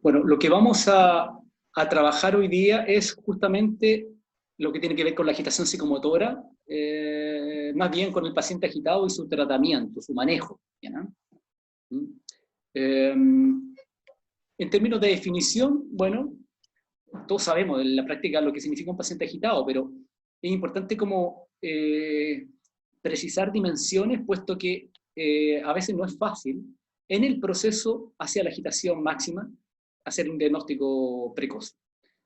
Bueno, lo que vamos a trabajar hoy día es justamente lo que tiene que ver con la agitación psicomotora, más bien con el paciente agitado y su tratamiento, su manejo. ¿No? En términos de definición, bueno, todos sabemos en la práctica lo que significa un paciente agitado, pero es importante como precisar dimensiones, puesto que a veces no es fácil en el proceso hacia la agitación máxima hacer un diagnóstico precoz.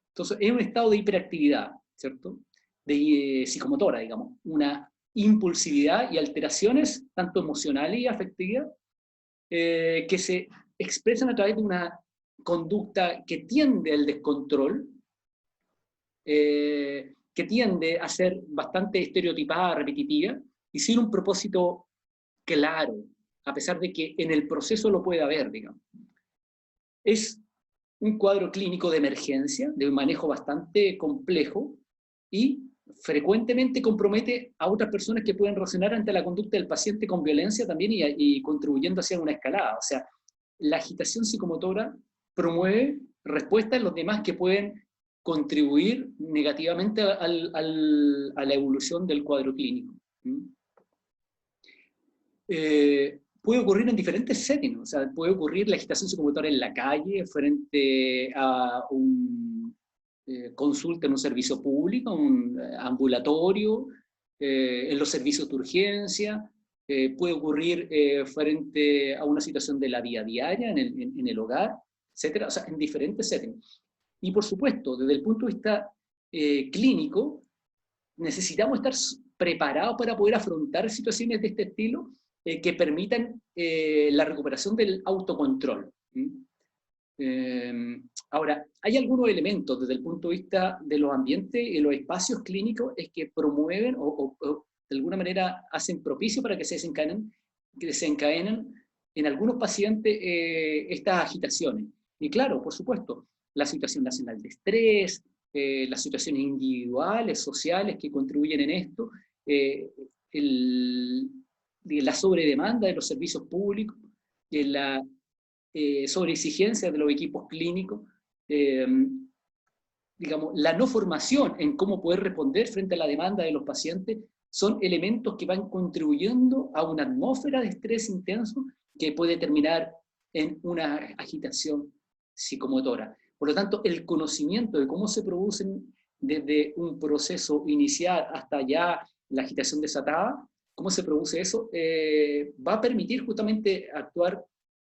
Entonces, es un estado de hiperactividad, ¿cierto? De psicomotora, digamos, una impulsividad y alteraciones, tanto emocionales y afectivas, que se expresan a través de una conducta que tiende al descontrol, que tiende a ser bastante estereotipada, repetitiva, y sin un propósito claro, a pesar de que en el proceso lo puede haber, digamos. Es un cuadro clínico de emergencia, de un manejo bastante complejo, y frecuentemente compromete a otras personas que pueden reaccionar ante la conducta del paciente con violencia también y contribuyendo hacia una escalada. O sea, la agitación psicomotora promueve respuestas en los demás que pueden contribuir negativamente a la evolución del cuadro clínico. Puede ocurrir en diferentes settings, o sea, puede ocurrir la agitación psicomotora en la calle, frente a un consulta en un servicio público, un ambulatorio, en los servicios de urgencia, puede ocurrir frente a una situación de la vida diaria, en el hogar, etcétera, o sea, en diferentes settings. Y por supuesto, desde el punto de vista clínico, necesitamos estar preparados para poder afrontar situaciones de este estilo, que permitan la recuperación del autocontrol. Ahora, hay algunos elementos desde el punto de vista de los ambientes y los espacios clínicos es que promueven o de alguna manera hacen propicio para que se desencadenen en algunos pacientes estas agitaciones. Y claro, por supuesto, la situación nacional de estrés, las situaciones individuales, sociales que contribuyen en esto, la sobredemanda de los servicios públicos, la sobreexigencia de los equipos clínicos, digamos, la no formación en cómo poder responder frente a la demanda de los pacientes, son elementos que van contribuyendo a una atmósfera de estrés intenso que puede terminar en una agitación psicomotora. Por lo tanto, el conocimiento de cómo se producen desde un proceso inicial hasta ya la agitación desatada, cómo se produce eso, va a permitir justamente actuar,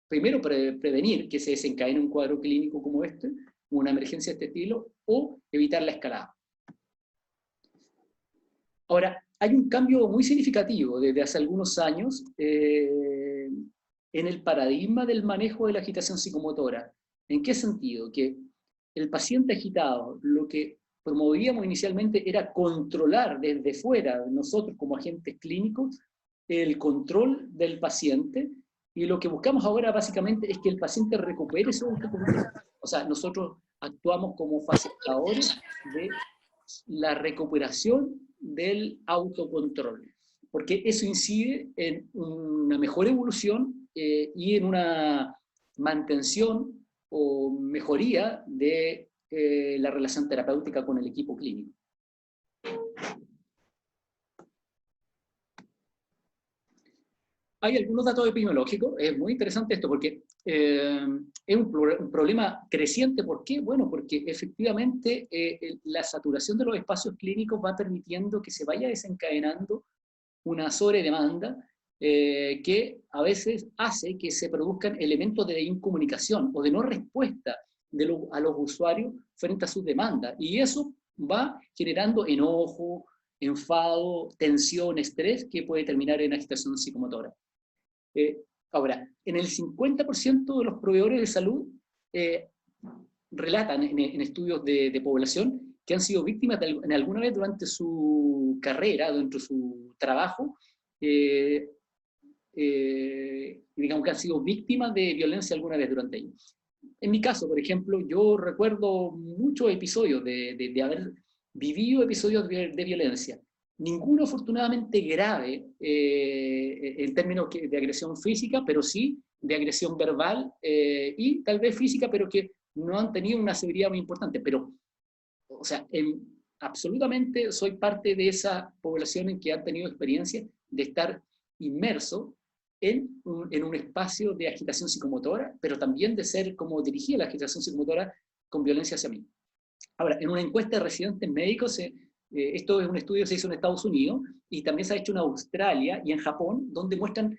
primero prevenir que se desencadene un cuadro clínico como este, una emergencia de este estilo, o evitar la escalada. Ahora, hay un cambio muy significativo desde hace algunos años en el paradigma del manejo de la agitación psicomotora. ¿En qué sentido? Que el paciente agitado, lo que promovíamos inicialmente era controlar desde fuera, nosotros como agentes clínicos, el control del paciente, y lo que buscamos ahora básicamente es que el paciente recupere su autocontrol. O sea, nosotros actuamos como facilitadores de la recuperación del autocontrol, porque eso incide en una mejor evolución y en una mantención o mejoría de la relación terapéutica con el equipo clínico. Hay algunos datos epidemiológicos, es muy interesante esto, porque es un problema creciente. ¿Por qué? Bueno, porque efectivamente la saturación de los espacios clínicos va permitiendo que se vaya desencadenando una sobredemanda que a veces hace que se produzcan elementos de incomunicación o de no respuesta a los usuarios frente a sus demandas. Y eso va generando enojo, enfado, tensión, estrés, que puede terminar en agitación psicomotora. Ahora, en el 50% de los proveedores de salud relatan en estudios de población que han sido víctimas en alguna vez durante su carrera, dentro de su trabajo, digamos que han sido víctimas de violencia alguna vez durante ellos. En mi caso, por ejemplo, yo recuerdo muchos episodios de haber vivido episodios de violencia. Ninguno afortunadamente grave en términos de agresión física, pero sí de agresión verbal y tal vez física, pero que no han tenido una severidad muy importante, pero, o sea, absolutamente soy parte de esa población en que han tenido experiencia de estar inmerso en un espacio de agitación psicomotora, pero también de ser como dirigida la agitación psicomotora con violencia hacia mí. Ahora, en una encuesta de residentes médicos, esto es un estudio que se hizo en Estados Unidos, y también se ha hecho en Australia y en Japón, donde muestran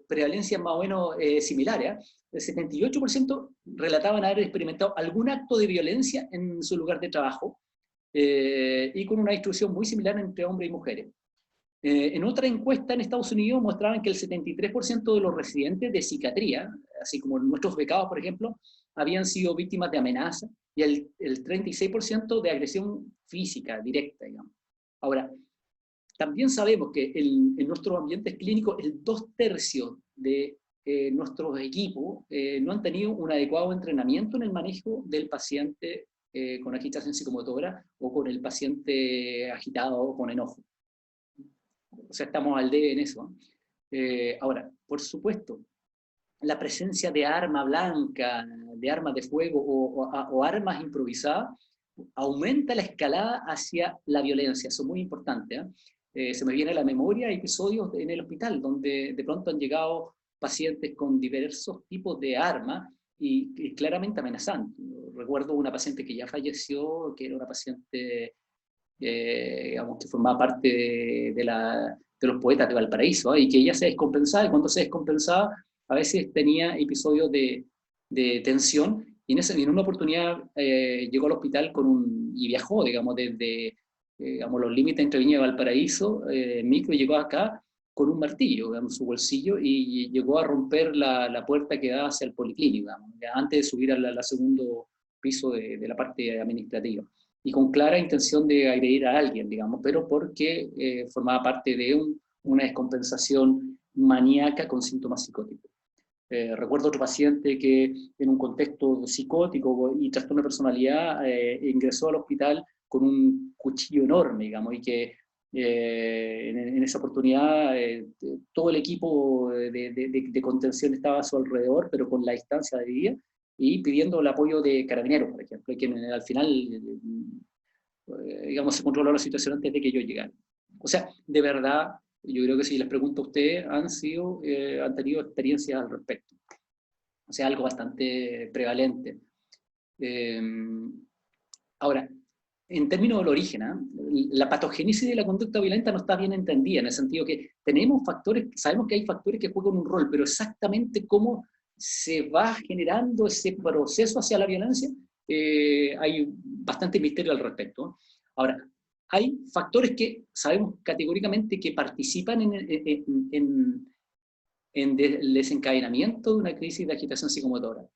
prevalencias más o menos similares. El 78% relataban haber experimentado algún acto de violencia en su lugar de trabajo, y con una distribución muy similar entre hombres y mujeres. En otra encuesta en Estados Unidos mostraban que el 73% de los residentes de psiquiatría, así como nuestros becados, por ejemplo, habían sido víctimas de amenaza, y el 36% de agresión física directa, digamos. Ahora, también sabemos que en nuestros ambientes clínicos el 2/3 de nuestros equipos no han tenido un adecuado entrenamiento en el manejo del paciente con agitación psicomotora, o con el paciente agitado o con enojo. O sea, estamos al debe en eso. Ahora, por supuesto, la presencia de arma blanca, de armas de fuego o armas improvisadas, aumenta la escalada hacia la violencia. Eso es muy importante. Se me viene a la memoria episodios en el hospital donde de pronto han llegado pacientes con diversos tipos de armas y claramente amenazantes. Recuerdo una paciente que ya falleció, que era una paciente digamos, que formaba parte de los poetas de Valparaíso, y que ella se descompensaba, y cuando se descompensaba a veces tenía episodios de tensión, y en una oportunidad llegó al hospital y viajó, digamos, desde digamos, los límites entre Viña y Valparaíso, micro, y llegó acá con un martillo, digamos, en su bolsillo, y llegó a romper la puerta que da hacia el policlínico, digamos, antes de subir al segundo piso de la parte administrativa, y con clara intención de agredir a alguien, digamos, pero porque formaba parte de una descompensación maníaca con síntomas psicóticos. Recuerdo otro paciente que en un contexto psicótico y trastorno de personalidad ingresó al hospital con un cuchillo enorme, digamos, y que en esa oportunidad todo el equipo de contención estaba a su alrededor, pero con la distancia debida, y pidiendo el apoyo de carabineros, por ejemplo, y que al final, digamos, se controló la situación antes de que yo llegara. O sea, de verdad, yo creo que si les pregunto a ustedes, han tenido experiencias al respecto. O sea, algo bastante prevalente. Ahora, en términos del origen, la patogénesis de la conducta violenta no está bien entendida, en el sentido que tenemos factores, sabemos que hay factores que juegan un rol, pero exactamente cómo se va generando ese proceso hacia la violencia, hay bastante misterio al respecto. Ahora, hay factores que sabemos categóricamente que participan en el desencadenamiento de una crisis de agitación psicomotora.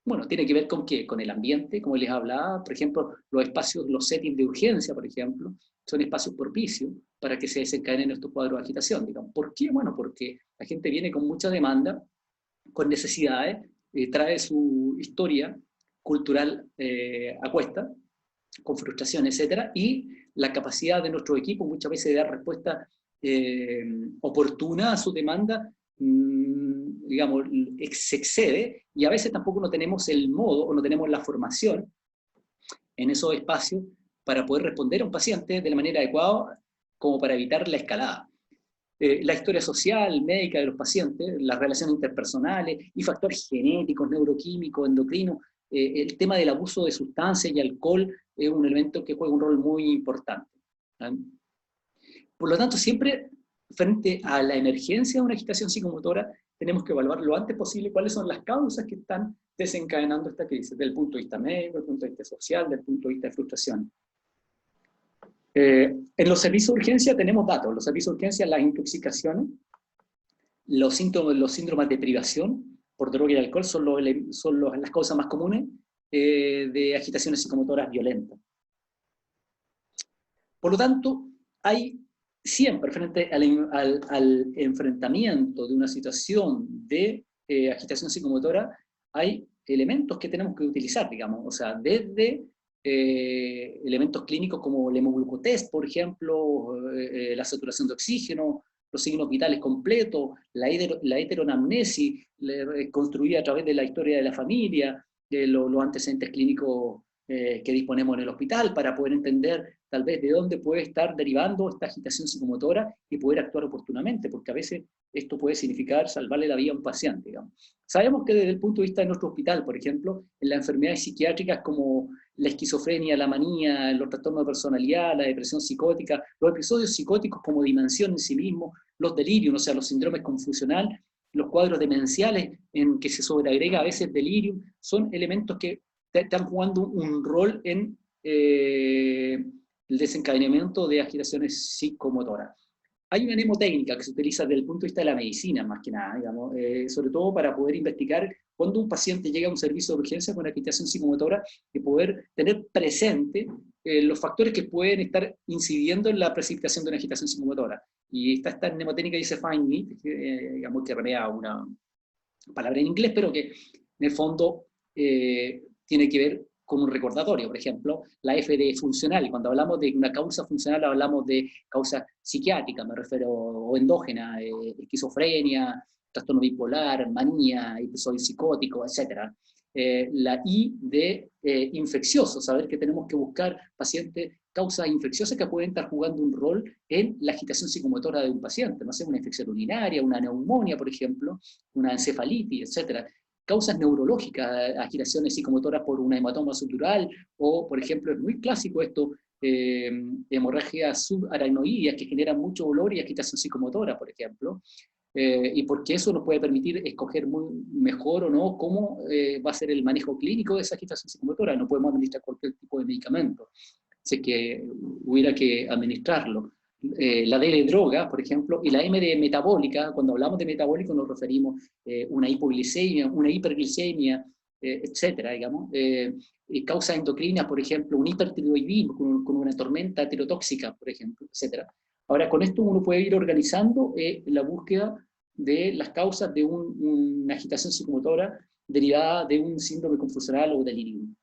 Bueno, tiene que ver con qué, con el ambiente, como les hablaba, por ejemplo, los espacios, los settings de urgencia, por ejemplo, son espacios propicios para que se desencadenen estos cuadros de agitación, digamos. ¿Por qué? Bueno, porque la gente viene con mucha demanda, con necesidades, trae su historia cultural a cuesta, con frustración, etcétera, y la capacidad de nuestro equipo muchas veces de dar respuesta oportuna a su demanda, digamos, se excede, y a veces tampoco no tenemos el modo o no tenemos la formación en esos espacios para poder responder a un paciente de la manera adecuada como para evitar la escalada. La historia social, médica de los pacientes, las relaciones interpersonales y factores genéticos, neuroquímicos, endocrinos, el tema del abuso de sustancias y alcohol es un elemento que juega un rol muy importante. Por lo tanto, siempre frente a la emergencia de una agitación psicomotora, tenemos que evaluar lo antes posible cuáles son las causas que están desencadenando esta crisis, desde el punto de vista médico, desde el punto de vista social, desde el punto de vista de frustración. En los servicios de urgencia tenemos datos. Los servicios de urgencia, las intoxicaciones, los síndromes de privación por droga y alcohol son las causas más comunes de agitaciones psicomotoras violentas. Por lo tanto, hay siempre, frente al enfrentamiento de una situación de agitación psicomotora, hay elementos que tenemos que utilizar, digamos, o sea, desde elementos clínicos como el hemoglucotest, por ejemplo, la saturación de oxígeno, los signos vitales completos, la heteroanamnesis construida a través de la historia de la familia, los antecedentes clínicos que disponemos en el hospital, para poder entender tal vez de dónde puede estar derivando esta agitación psicomotora y poder actuar oportunamente, porque a veces esto puede significar salvarle la vida a un paciente, digamos. Sabemos que desde el punto de vista de nuestro hospital, por ejemplo, en las enfermedades psiquiátricas como la esquizofrenia, la manía, los trastornos de personalidad, la depresión psicótica, los episodios psicóticos como dimensión en sí mismo, los delirios, o sea, los síndromes confusionales, los cuadros demenciales en que se sobreagrega a veces delirium, son elementos que están jugando un rol en el desencadenamiento de agitaciones psicomotoras. Hay una mnemotécnica que se utiliza desde el punto de vista de la medicina, más que nada, digamos, sobre todo para poder investigar cuando un paciente llega a un servicio de urgencia con agitación psicomotora y poder tener presente los factores que pueden estar incidiendo en la precipitación de una agitación psicomotora. Y esta mnemotécnica dice find me, digamos que remea una palabra en inglés, pero que en el fondo tiene que ver con un recordatorio. Por ejemplo, la F de funcional, cuando hablamos de una causa funcional hablamos de causa psiquiátrica, me refiero, o endógena, esquizofrenia, trastorno bipolar, manía, episodio psicótico, etc. La I de infeccioso, saber que tenemos que buscar pacientes, causas infecciosas que pueden estar jugando un rol en la agitación psicomotora de un paciente, no sé, una infección urinaria, una neumonía, por ejemplo, una encefalitis, etc. Causas neurológicas, agitaciones psicomotoras por una hematoma subdural, o, por ejemplo, es muy clásico esto, hemorragias subaracnoideas que generan mucho dolor y agitación psicomotora, por ejemplo, y porque eso nos puede permitir escoger muy mejor o no cómo va a ser el manejo clínico de esa agitación psicomotora. No podemos administrar cualquier tipo de medicamento, si es que hubiera que administrarlo. La D de droga, por ejemplo, y la M de metabólica. Cuando hablamos de metabólico nos referimos a una hipoglicemia, una hiperglicemia, etcétera, digamos. Causas endocrinas, por ejemplo, un hipertiroidismo con una tormenta tirotóxica, por ejemplo, etcétera. Ahora, con esto uno puede ir organizando la búsqueda de las causas de una agitación psicomotora derivada de un síndrome confusional o delirium.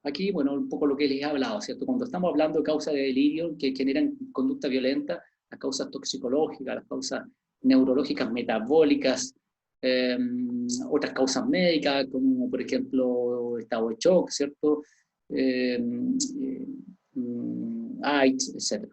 Aquí, bueno, un poco lo que les he hablado, ¿cierto? Cuando estamos hablando de causas de delirio que generan conducta violenta, las causas toxicológicas, las causas neurológicas metabólicas, otras causas médicas, como por ejemplo estado de shock, ¿cierto? AIDS, etc.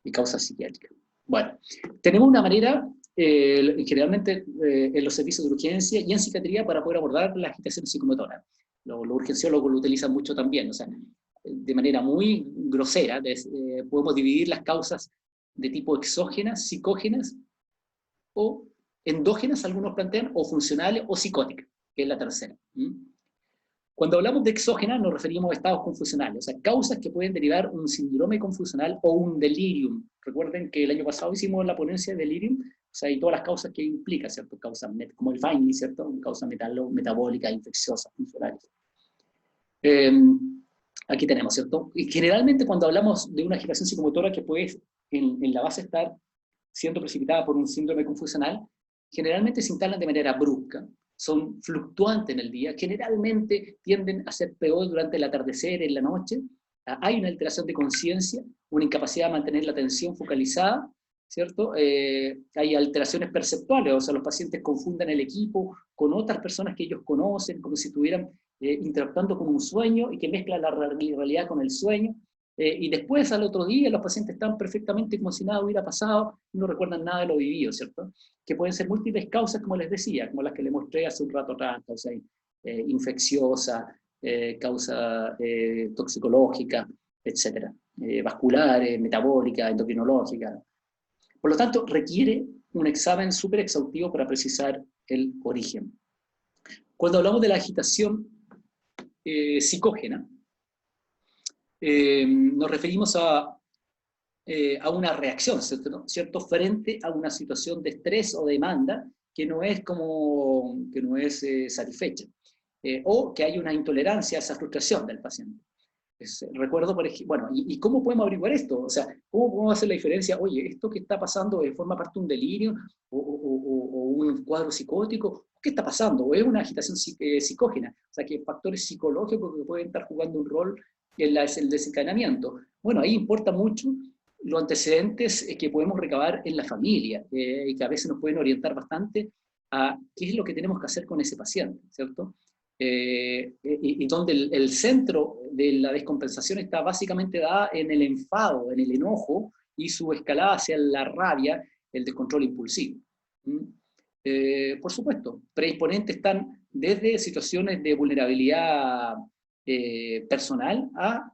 Y causas psiquiátricas. Bueno, tenemos una manera, generalmente en los servicios de urgencia y en psiquiatría, para poder abordar la agitación psicomotora. Los urgenciólogos lo utilizan mucho también, o sea, de manera muy grosera, podemos dividir las causas de tipo exógenas, psicógenas, o endógenas, algunos plantean, o funcionales, o psicóticas, que es la tercera. Cuando hablamos de exógenas nos referimos a estados confusionales, o sea, causas que pueden derivar un síndrome confusional o un delirium. Recuerden que el año pasado hicimos la ponencia de delirium, o sea, y todas las causas que implica, ¿cierto? Causas como el finding, ¿cierto? Causas metabólicas, infecciosas, funcionales. Aquí tenemos, ¿cierto? Y generalmente cuando hablamos de una agitación psicomotora que puede en la base estar siendo precipitada por un síndrome confusional, generalmente se instalan de manera brusca, son fluctuantes en el día, generalmente tienden a ser peor durante el atardecer, en la noche, hay una alteración de conciencia, una incapacidad de mantener la atención focalizada, ¿cierto? Hay alteraciones perceptuales, o sea, los pacientes confunden el equipo con otras personas que ellos conocen, como si estuvieran interactuando con un sueño y que mezclan la realidad con el sueño. Y después, al otro día, los pacientes están perfectamente como si nada hubiera pasado, no recuerdan nada de lo vivido, ¿cierto? Que pueden ser múltiples causas, como les decía, como las que les mostré hace un rato atrás, causa infecciosa, causa toxicológica, etc. Vasculares, metabólicas, endocrinológicas. Por lo tanto, requiere un examen súper exhaustivo para precisar el origen. Cuando hablamos de la agitación psicógena, nos referimos a una reacción, ¿cierto? Frente a una situación de estrés o demanda que no es satisfecha, o que hay una intolerancia a esa frustración del paciente. Recuerdo, por ejemplo, bueno, ¿y cómo podemos averiguar esto? O sea, ¿cómo podemos hacer la diferencia? Oye, ¿esto que está pasando forma parte de un delirio o un cuadro psicótico? ¿Qué está pasando? ¿O es una agitación psicógena? O sea, que factores psicológicos que pueden estar jugando un rol en el desencadenamiento. Bueno, ahí importa mucho los antecedentes que podemos recabar en la familia, y que a veces nos pueden orientar bastante a qué es lo que tenemos que hacer con ese paciente, ¿cierto? Y donde el centro de la descompensación está básicamente dada en el enfado, en el enojo, y su escalada hacia la rabia, el descontrol impulsivo. ¿Mm? Por supuesto, predisponentes están desde situaciones de vulnerabilidad personal a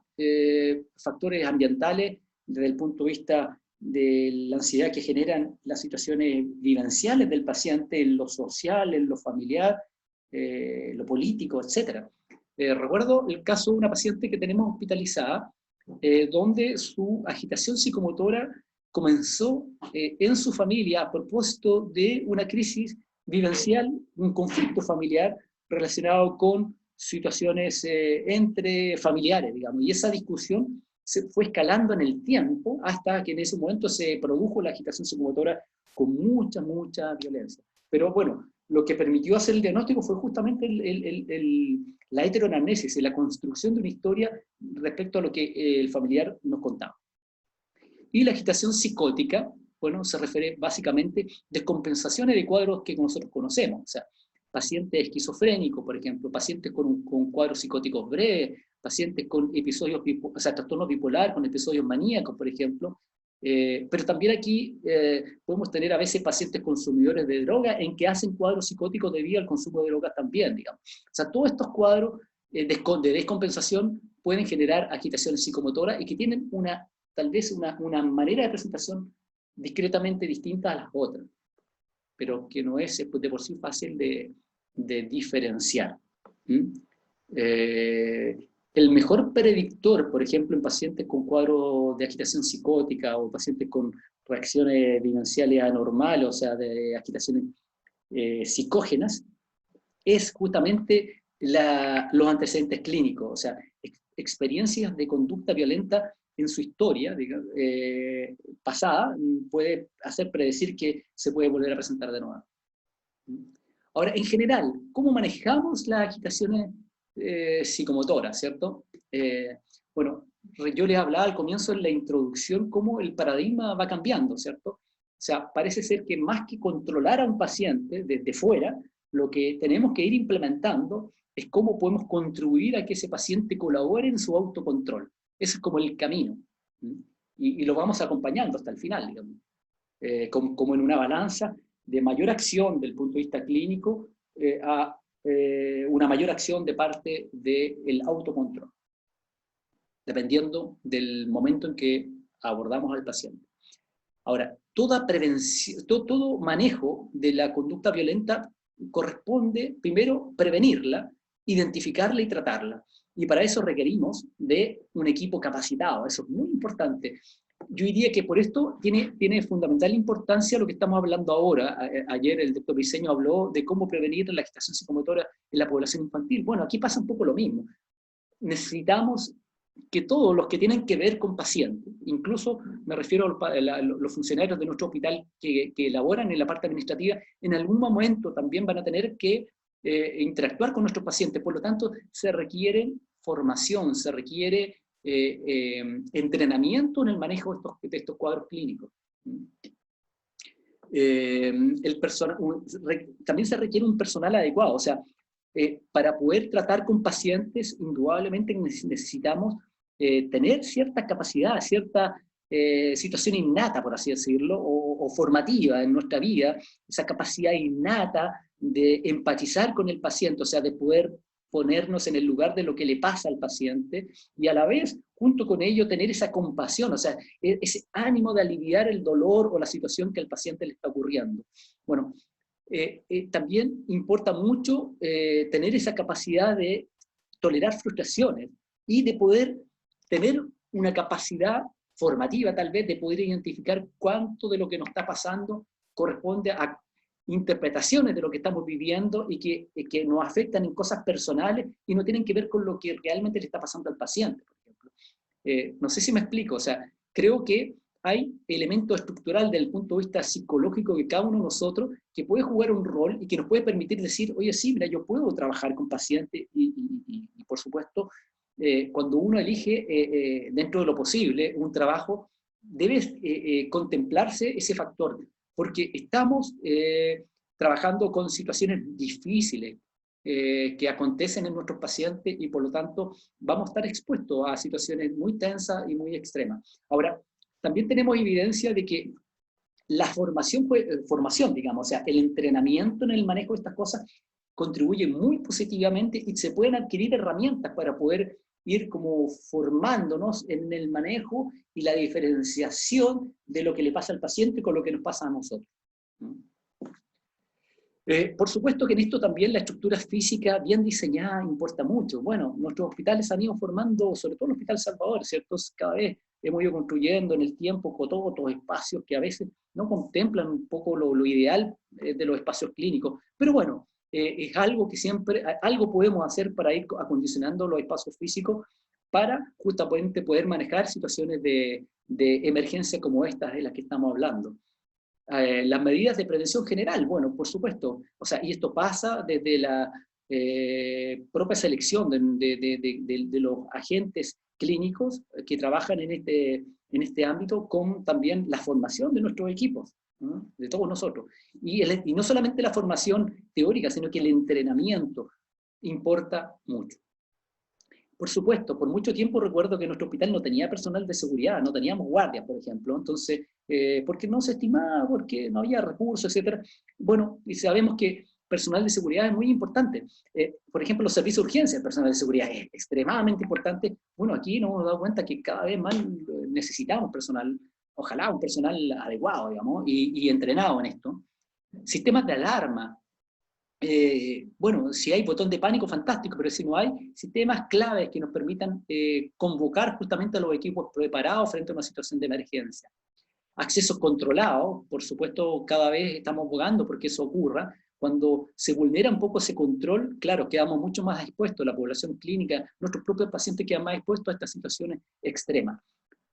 factores ambientales desde el punto de vista de la ansiedad que generan las situaciones vivenciales del paciente en lo social, en lo familiar, lo político, etc. Recuerdo el caso de una paciente que tenemos hospitalizada, donde su agitación psicomotora comenzó en su familia a propósito de una crisis vivencial, un conflicto familiar relacionado con situaciones entre familiares, digamos, y esa discusión se fue escalando en el tiempo hasta que en ese momento se produjo la agitación psicomotora con mucha, mucha violencia. Pero bueno, lo que permitió hacer el diagnóstico fue justamente la heteroanamnesis, la construcción de una historia respecto a lo que el familiar nos contaba. Y la agitación psicótica, bueno, se refiere básicamente a descompensaciones de cuadros que nosotros conocemos, o sea, pacientes esquizofrénicos, por ejemplo, pacientes con cuadros psicóticos breves, pacientes con episodios, o sea, trastornos bipolares, con episodios maníacos, por ejemplo. Pero también aquí podemos tener a veces pacientes consumidores de droga en que hacen cuadros psicóticos debido al consumo de drogas también, digamos. O sea, todos estos cuadros de descompensación pueden generar agitaciones psicomotoras y que tienen tal vez una manera de presentación discretamente distinta a las otras, pero que no es de por sí fácil de diferenciar. ¿Mm? El mejor predictor, por ejemplo, en pacientes con cuadros de agitación psicótica o pacientes con reacciones vivenciales anormales, o sea, de agitaciones psicógenas, es justamente los antecedentes clínicos, o sea, experiencias de conducta violenta en su historia digamos, pasada, puede hacer predecir que se puede volver a presentar de nuevo. Ahora, en general, ¿cómo manejamos las agitaciones psicomotoras, cierto? Bueno, yo les hablaba al comienzo en la introducción cómo el paradigma va cambiando, ¿cierto? O sea, parece ser que más que controlar a un paciente desde fuera, lo que tenemos que ir implementando es cómo podemos contribuir a que ese paciente colabore en su autocontrol. Ese es como el camino. Y lo vamos acompañando hasta el final, digamos. Como en una balanza de mayor acción del punto de vista clínico a una mayor acción de parte del autocontrol, dependiendo del momento en que abordamos al paciente. Ahora, toda prevención, todo manejo de la conducta violenta corresponde primero prevenirla, identificarla y tratarla. Y para eso requerimos de un equipo capacitado, eso es muy importante. Yo diría que por esto tiene fundamental importancia lo que estamos hablando ahora. Ayer el doctor Briceño habló de cómo prevenir la agitación psicomotora en la población infantil. Bueno, aquí pasa un poco lo mismo. Necesitamos que todos los que tienen que ver con pacientes, incluso me refiero a los funcionarios de nuestro hospital que elaboran en la parte administrativa, en algún momento también van a tener que interactuar con nuestros pacientes. Por lo tanto, se requiere formación, se requiere entrenamiento en el manejo de estos cuadros clínicos. También se requiere un personal adecuado, o sea, para poder tratar con pacientes, indudablemente necesitamos tener cierta capacidad, cierta situación innata, por así decirlo, o formativa en nuestra vida, esa capacidad innata de empatizar con el paciente, o sea, de poder ponernos en el lugar de lo que le pasa al paciente y a la vez, junto con ello, tener esa compasión, o sea, ese ánimo de aliviar el dolor o la situación que al paciente le está ocurriendo. Bueno, también importa mucho tener esa capacidad de tolerar frustraciones y de poder tener una capacidad formativa tal vez de poder identificar cuánto de lo que nos está pasando corresponde a interpretaciones de lo que estamos viviendo y que nos afectan en cosas personales y no tienen que ver con lo que realmente le está pasando al paciente, por ejemplo. No sé si me explico, o sea, creo que hay elementos estructurales desde el punto de vista psicológico de cada uno de nosotros que puede jugar un rol y que nos puede permitir decir, oye, sí, mira, yo puedo trabajar con pacientes y por supuesto, cuando uno elige dentro de lo posible un trabajo, debe contemplarse ese factor, porque estamos trabajando con situaciones difíciles que acontecen en nuestros pacientes y por lo tanto vamos a estar expuestos a situaciones muy tensas y muy extremas. Ahora, también tenemos evidencia de que la formación, digamos, o sea, el entrenamiento en el manejo de estas cosas contribuye muy positivamente y se pueden adquirir herramientas para poder ir como formándonos en el manejo y la diferenciación de lo que le pasa al paciente con lo que nos pasa a nosotros. Por supuesto que en esto también la estructura física bien diseñada importa mucho. Bueno, nuestros hospitales han ido formando, sobre todo el Hospital Salvador, ¿cierto? Cada vez hemos ido construyendo en el tiempo cototos, espacios que a veces no contemplan un poco lo ideal de los espacios clínicos. Pero bueno, es algo que siempre, algo podemos hacer para ir acondicionando los espacios físicos para justamente poder manejar situaciones de emergencia como estas de las que estamos hablando. Las medidas de prevención general, bueno, por supuesto, o sea, y esto pasa desde la propia selección de los agentes clínicos que trabajan en este ámbito, con también la formación de nuestros equipos, ¿no? De todos nosotros. Y no solamente la formación teórica, sino que el entrenamiento importa mucho. Por supuesto, por mucho tiempo recuerdo que nuestro hospital no tenía personal de seguridad, no teníamos guardias, por ejemplo, entonces, porque no se estimaba, porque no había recursos, etc. Bueno, y sabemos que personal de seguridad es muy importante. Por ejemplo, los servicios de urgencia, el personal de seguridad es extremadamente importante. Bueno, aquí nos hemos dado cuenta que cada vez más necesitamos personal, ojalá un personal adecuado, digamos, y entrenado en esto. Sistemas de alarma. Bueno, si hay botón de pánico, fantástico, pero si no hay, sistemas claves que nos permitan convocar justamente a los equipos preparados frente a una situación de emergencia. Acceso controlado, por supuesto, cada vez estamos abogando porque eso ocurra. Cuando se vulnera un poco ese control, claro, quedamos mucho más expuestos, la población clínica, nuestros propios pacientes quedan más expuestos a estas situaciones extremas.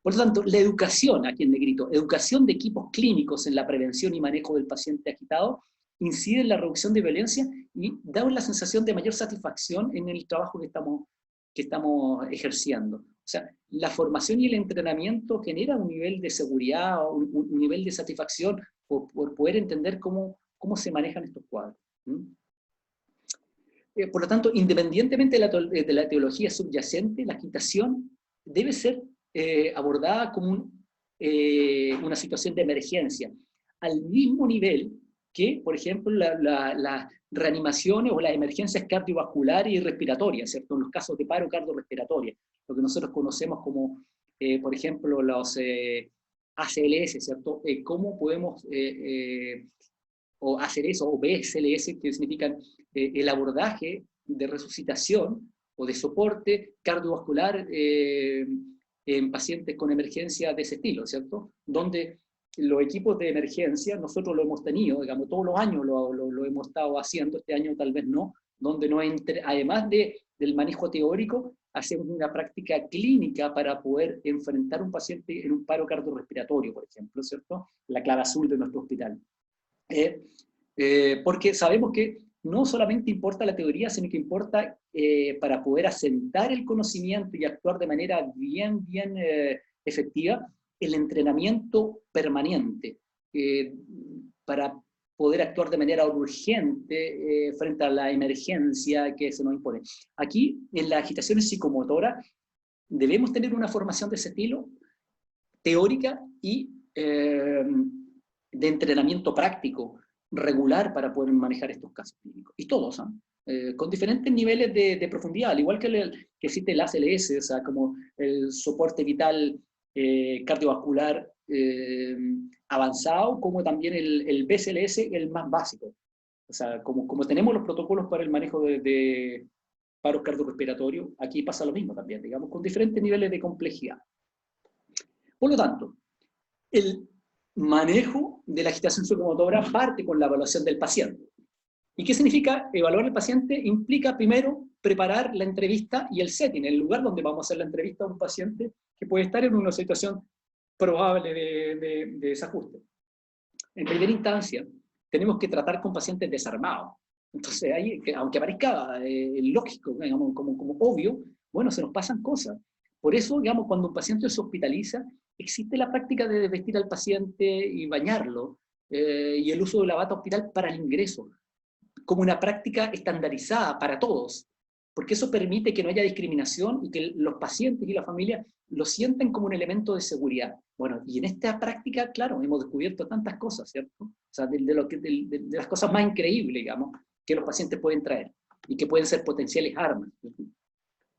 Por lo tanto, la educación, aquí en negrito, educación de equipos clínicos en la prevención y manejo del paciente agitado, incide en la reducción de violencia y da una sensación de mayor satisfacción en el trabajo que estamos ejerciendo. O sea, la formación y el entrenamiento genera un nivel de seguridad, un nivel de satisfacción por poder entender cómo se manejan estos cuadros. Por lo tanto, independientemente de la teología subyacente, la agitación debe ser abordada como una situación de emergencia, al mismo nivel que, por ejemplo, las reanimaciones o las emergencias cardiovasculares y respiratorias, ¿cierto? En los casos de paro cardiorrespiratoria, lo que nosotros conocemos como, por ejemplo, los ACLS, ¿cierto? ¿Cómo podemos o hacer eso, o BSLS, que significan el abordaje de resucitación o de soporte cardiovascular en pacientes con emergencia de ese estilo, ¿cierto? Donde los equipos de emergencia, nosotros lo hemos tenido, digamos, todos los años lo hemos estado haciendo, este año tal vez no, donde además del manejo teórico, hacemos una práctica clínica para poder enfrentar a un paciente en un paro cardiorrespiratorio, por ejemplo, ¿cierto? La clave azul de nuestro hospital. Porque sabemos que no solamente importa la teoría, sino que importa para poder asentar el conocimiento y actuar de manera bien efectiva, el entrenamiento permanente, para poder actuar de manera urgente frente a la emergencia que se nos impone. Aquí, en la agitación psicomotora, debemos tener una formación de ese estilo, teórica y de entrenamiento práctico, regular, para poder manejar estos casos clínicos. Y todos, con diferentes niveles de profundidad, al igual que existe el ACLS, o sea, como el soporte vital cardiovascular avanzado, como también el BSLS, el más básico. O sea, como tenemos los protocolos para el manejo de paros cardiorrespiratorios, aquí pasa lo mismo también, digamos, con diferentes niveles de complejidad. Por lo tanto, el manejo de la agitación psicomotora parte con la evaluación del paciente. ¿Y qué significa evaluar al paciente? Implica primero preparar la entrevista y el setting, el lugar donde vamos a hacer la entrevista a un paciente que puede estar en una situación probable de desajuste. En primera instancia, tenemos que tratar con pacientes desarmados. Entonces, ahí, aunque parezca lógico, digamos, como obvio, bueno, se nos pasan cosas. Por eso, digamos, cuando un paciente se hospitaliza, existe la práctica de vestir al paciente y bañarlo, y el uso de la bata hospital para el ingreso, como una práctica estandarizada para todos, porque eso permite que no haya discriminación y que los pacientes y la familia lo sientan como un elemento de seguridad. Bueno, y en esta práctica, claro, hemos descubierto tantas cosas, ¿cierto? O sea, de las cosas más increíbles, digamos, que los pacientes pueden traer y que pueden ser potenciales armas.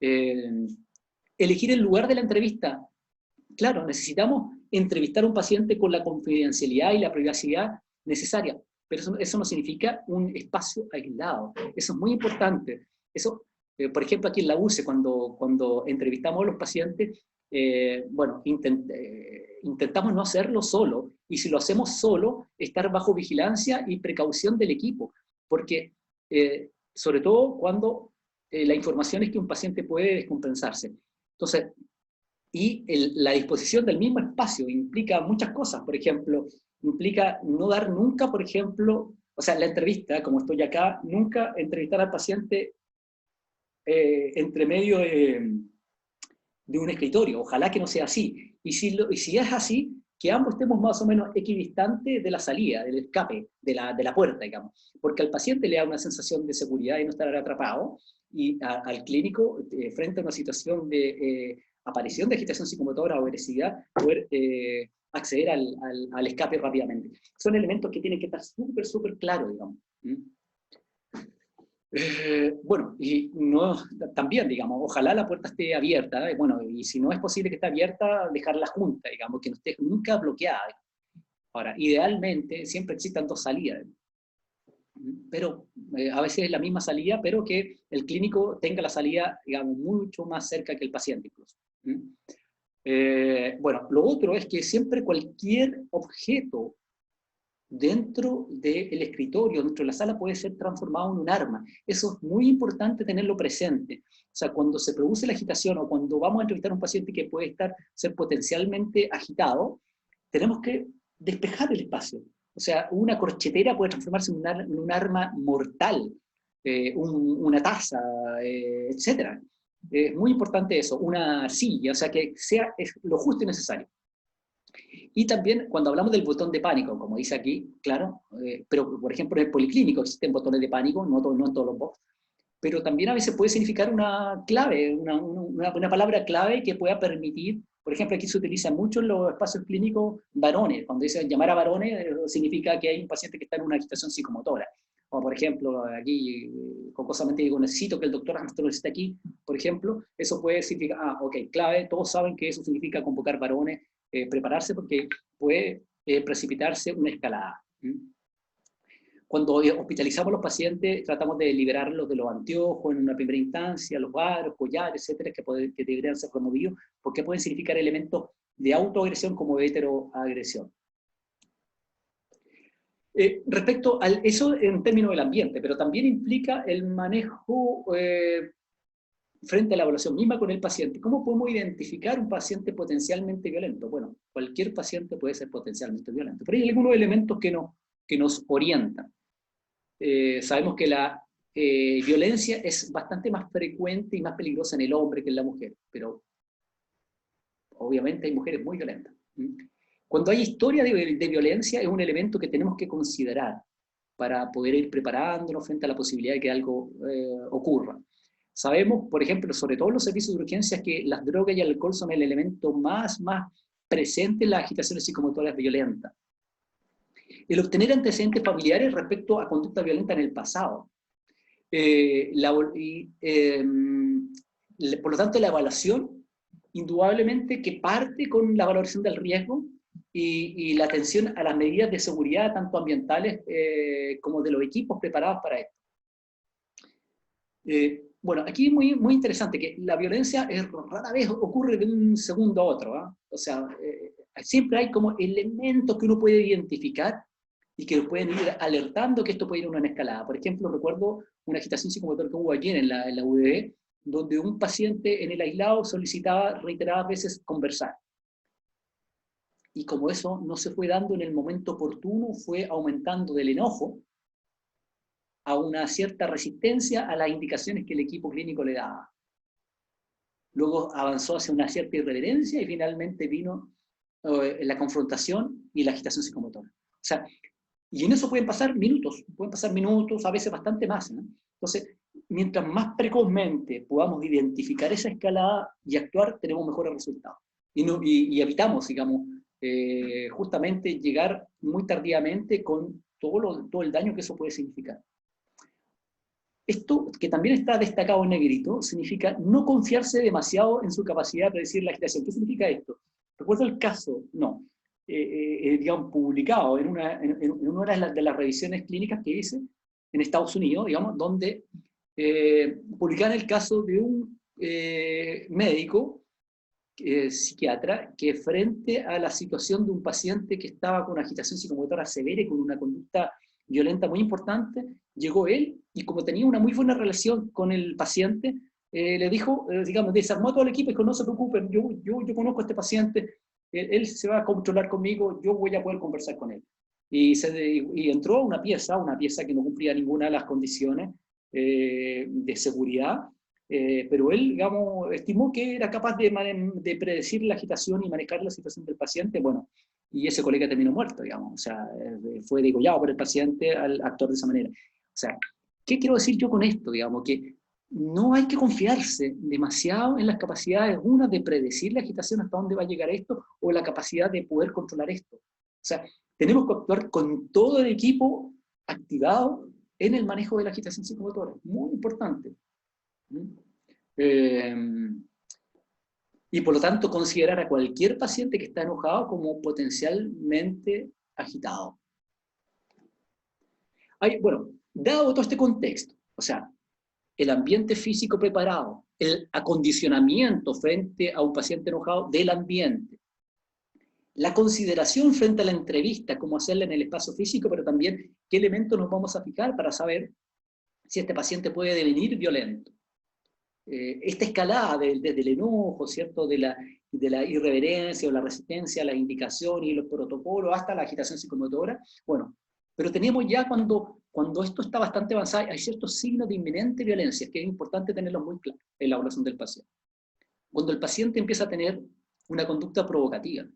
Elegir el lugar de la entrevista. Claro, necesitamos entrevistar a un paciente con la confidencialidad y la privacidad necesaria, pero eso no significa un espacio aislado. Eso es muy importante. Eso, por ejemplo, aquí en la UCE, cuando entrevistamos a los pacientes, bueno, intentamos no hacerlo solo, y si lo hacemos solo, estar bajo vigilancia y precaución del equipo, porque sobre todo cuando la información es que un paciente puede descompensarse. Entonces, y la disposición del mismo espacio implica muchas cosas. Por ejemplo, implica no dar nunca, por ejemplo, o sea, la entrevista, como estoy acá, nunca entrevistar al paciente entre medio de un escritorio. Ojalá que no sea así. Y si es así, que ambos estemos más o menos equidistantes de la salida, del escape, de la puerta, digamos. Porque al paciente le da una sensación de seguridad y no estar atrapado, y al clínico, frente a una situación de aparición de agitación psicomotora o agresividad, poder acceder al escape rápidamente. Son elementos que tienen que estar súper, súper claros, digamos. Bueno, y no, también, digamos, ojalá la puerta esté abierta, bueno, y si no es posible que esté abierta, dejarla junta, digamos, que no esté nunca bloqueada. Ahora, idealmente, siempre existan dos salidas, pero a veces es la misma salida, pero que el clínico tenga la salida, digamos, mucho más cerca que el paciente, incluso. Bueno, lo otro es que siempre cualquier objeto dentro del escritorio, dentro de la sala, puede ser transformado en un arma. Eso es muy importante tenerlo presente. O sea, cuando se produce la agitación o cuando vamos a entrevistar a un paciente que puede ser potencialmente agitado, tenemos que despejar el espacio. O sea, una corchetera puede transformarse en un arma mortal, una taza, etc. Es muy importante eso, una silla, o sea, que sea lo justo y necesario. Y también cuando hablamos del botón de pánico, como dice aquí, claro, pero por ejemplo en el policlínico existen botones de pánico, no en todos los box, pero también a veces puede significar una clave, una palabra clave que pueda permitir, por ejemplo aquí se utiliza mucho en los espacios clínicos varones, cuando dicen llamar a varones significa que hay un paciente que está en una agitación psicomotora. O por ejemplo, aquí jocosamente digo, necesito que el doctor Armstrong esté aquí, por ejemplo, eso puede significar, ok, clave, todos saben que eso significa convocar varones, prepararse porque puede precipitarse una escalada. Cuando hospitalizamos a los pacientes, tratamos de liberarlos de los anteojos en una primera instancia, los aros, collares, etcétera, que deberían ser removidos, porque pueden significar elementos de autoagresión como de heteroagresión. Respecto a eso en términos del ambiente, pero también implica el manejo frente a la evaluación misma con el paciente. ¿Cómo podemos identificar un paciente potencialmente violento? Bueno, cualquier paciente puede ser potencialmente violento, pero hay algunos elementos que nos orientan. Sabemos que la violencia es bastante más frecuente y más peligrosa en el hombre que en la mujer, pero obviamente hay mujeres muy violentas. Cuando hay historia de violencia es un elemento que tenemos que considerar para poder ir preparándonos frente a la posibilidad de que algo ocurra. Sabemos, por ejemplo, sobre todo en los servicios de urgencias, que las drogas y el alcohol son el elemento más presente en las agitaciones psicomotoras violentas. El obtener antecedentes familiares respecto a conducta violenta en el pasado. Por lo tanto, la evaluación, indudablemente que parte con la valoración del riesgo y la atención a las medidas de seguridad, tanto ambientales como de los equipos preparados para esto. Bueno, aquí es muy interesante que la violencia rara vez ocurre de un segundo a otro. O sea, siempre hay como elementos que uno puede identificar y que nos pueden ir alertando que esto puede ir a una escalada. Por ejemplo, recuerdo una agitación psicomotora que hubo ayer en la UDB, donde un paciente en el aislado solicitaba reiteradas veces conversar. Y como eso no se fue dando en el momento oportuno, fue aumentando del enojo a una cierta resistencia a las indicaciones que el equipo clínico le daba. Luego avanzó hacia una cierta irreverencia y finalmente vino la confrontación y la agitación psicomotora. O sea, Y en eso pueden pasar minutos, a veces bastante más, ¿no? Entonces, mientras más precozmente podamos identificar esa escalada y actuar, tenemos mejores resultados. Y evitamos, digamos, justamente llegar muy tardíamente con todo el daño que eso puede significar. Esto, que también está destacado en negrito, significa no confiarse demasiado en su capacidad de predecir la agitación. ¿Qué significa esto? Recuerdo el caso, digamos, publicado en una de las revisiones clínicas que hice en Estados Unidos, digamos, donde publicaban el caso de un médico, psiquiatra, que frente a la situación de un paciente que estaba con agitación psicomotora severa y con una conducta violenta muy importante, llegó él y como tenía una muy buena relación con el paciente, le dijo, digamos, desarmó a todo el equipo y dijo, no se preocupen, yo conozco a este paciente, él se va a controlar conmigo, yo voy a poder conversar con él. Y entró a una pieza que no cumplía ninguna de las condiciones de seguridad, pero él, digamos, estimó que era capaz de predecir la agitación y manejar la situación del paciente, bueno, y ese colega terminó muerto, digamos, o sea, fue degollado por el paciente al actuar de esa manera. O sea, ¿qué quiero decir yo con esto? Digamos, que no hay que confiarse demasiado en las capacidades, una, de predecir la agitación hasta dónde va a llegar esto, o la capacidad de poder controlar esto. O sea, tenemos que actuar con todo el equipo activado en el manejo de la agitación psicomotora, muy importante. Y por lo tanto considerar a cualquier paciente que está enojado como potencialmente agitado. Bueno, dado todo este contexto, o sea, el ambiente físico preparado, el acondicionamiento frente a un paciente enojado del ambiente, la consideración frente a la entrevista, cómo hacerla en el espacio físico, pero también qué elementos nos vamos a fijar para saber si este paciente puede devenir violento. Esta escalada desde el enojo, ¿cierto?, de la irreverencia o la resistencia a las indicaciones y los protocolos hasta la agitación psicomotora, bueno, pero tenemos ya cuando esto está bastante avanzado, hay ciertos signos de inminente violencia, que es importante tenerlos muy claros en la evaluación del paciente. Cuando el paciente empieza a tener una conducta provocativa,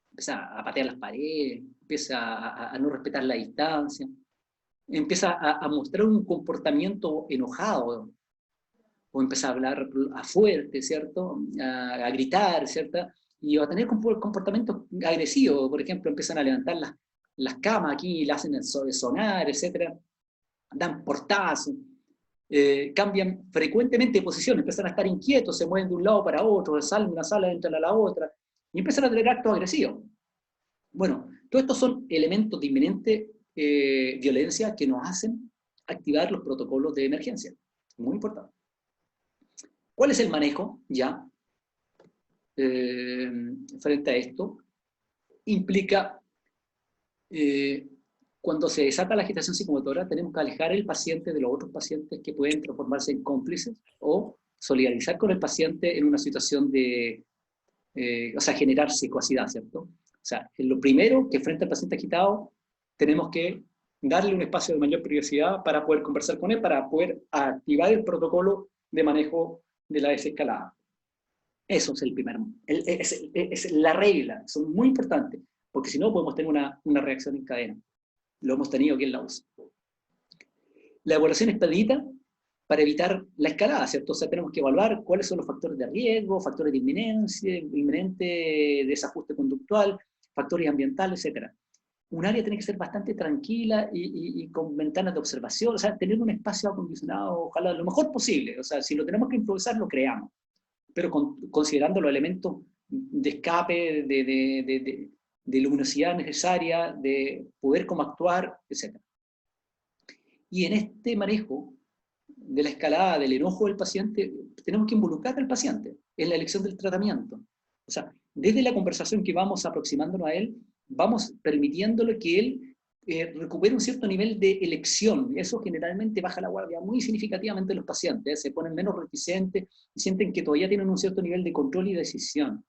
empieza a patear las paredes, empieza a no respetar la distancia, empieza a mostrar un comportamiento enojado, o empezar a hablar a fuerte, ¿cierto? A gritar, ¿cierto? Y a tener comportamientos agresivos, por ejemplo, empiezan a levantar las camas aquí, la hacen sonar, etc. Dan portazos, cambian frecuentemente de posición, empiezan a estar inquietos, se mueven de un lado para otro, salen de una sala, entran a la otra, y empiezan a tener actos agresivos. Bueno, todos estos son elementos de inminente violencia que nos hacen activar los protocolos de emergencia. Muy importante. ¿Cuál es el manejo ya frente a esto? Implica, cuando se desata la agitación psicomotora, tenemos que alejar al paciente de los otros pacientes que pueden transformarse en cómplices o solidarizar con el paciente en una situación de, o sea, generar psicosidad, ¿cierto? O sea, lo primero que frente al paciente agitado, tenemos que darle un espacio de mayor privacidad para poder conversar con él, para poder activar el protocolo de manejo de la desescalada. Eso es el primer, es la regla, son muy importantes, porque si no podemos tener una reacción en cadena. Lo hemos tenido aquí en la UCI. La evaluación expedita para evitar la escalada, ¿cierto? O sea, tenemos que evaluar cuáles son los factores de riesgo, factores de inminencia, inminente desajuste conductual, factores ambientales, etc. Un área tiene que ser bastante tranquila y con ventanas de observación, o sea, tener un espacio acondicionado, ojalá lo mejor posible, o sea, si lo tenemos que improvisar, lo creamos, pero considerando los elementos de escape, de luminosidad necesaria, de poder cómo actuar, etc. Y en este manejo de la escalada del enojo del paciente, tenemos que involucrar al paciente en la elección del tratamiento. O sea, desde la conversación que vamos aproximándonos a él, vamos permitiéndole que él recupere un cierto nivel de elección. Eso generalmente baja la guardia muy significativamente en los pacientes, se ponen menos reticentes y sienten que todavía tienen un cierto nivel de control y decisión.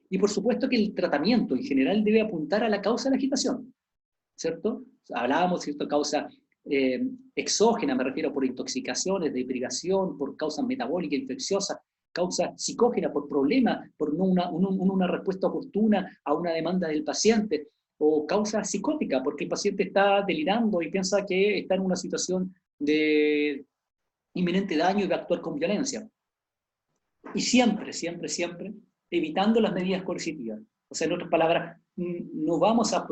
Y por supuesto que el tratamiento en general debe apuntar a la causa de la agitación, ¿cierto? Hablábamos de cierta causa exógena, me refiero por intoxicaciones, deprivación, por causas metabólicas, infecciosas, causa psicógena, por problemas, por no una respuesta oportuna a una demanda del paciente, o causa psicótica, porque el paciente está delirando y piensa que está en una situación de inminente daño y va a actuar con violencia. Y siempre, siempre, siempre, evitando las medidas coercitivas. O sea, en otras palabras, no vamos a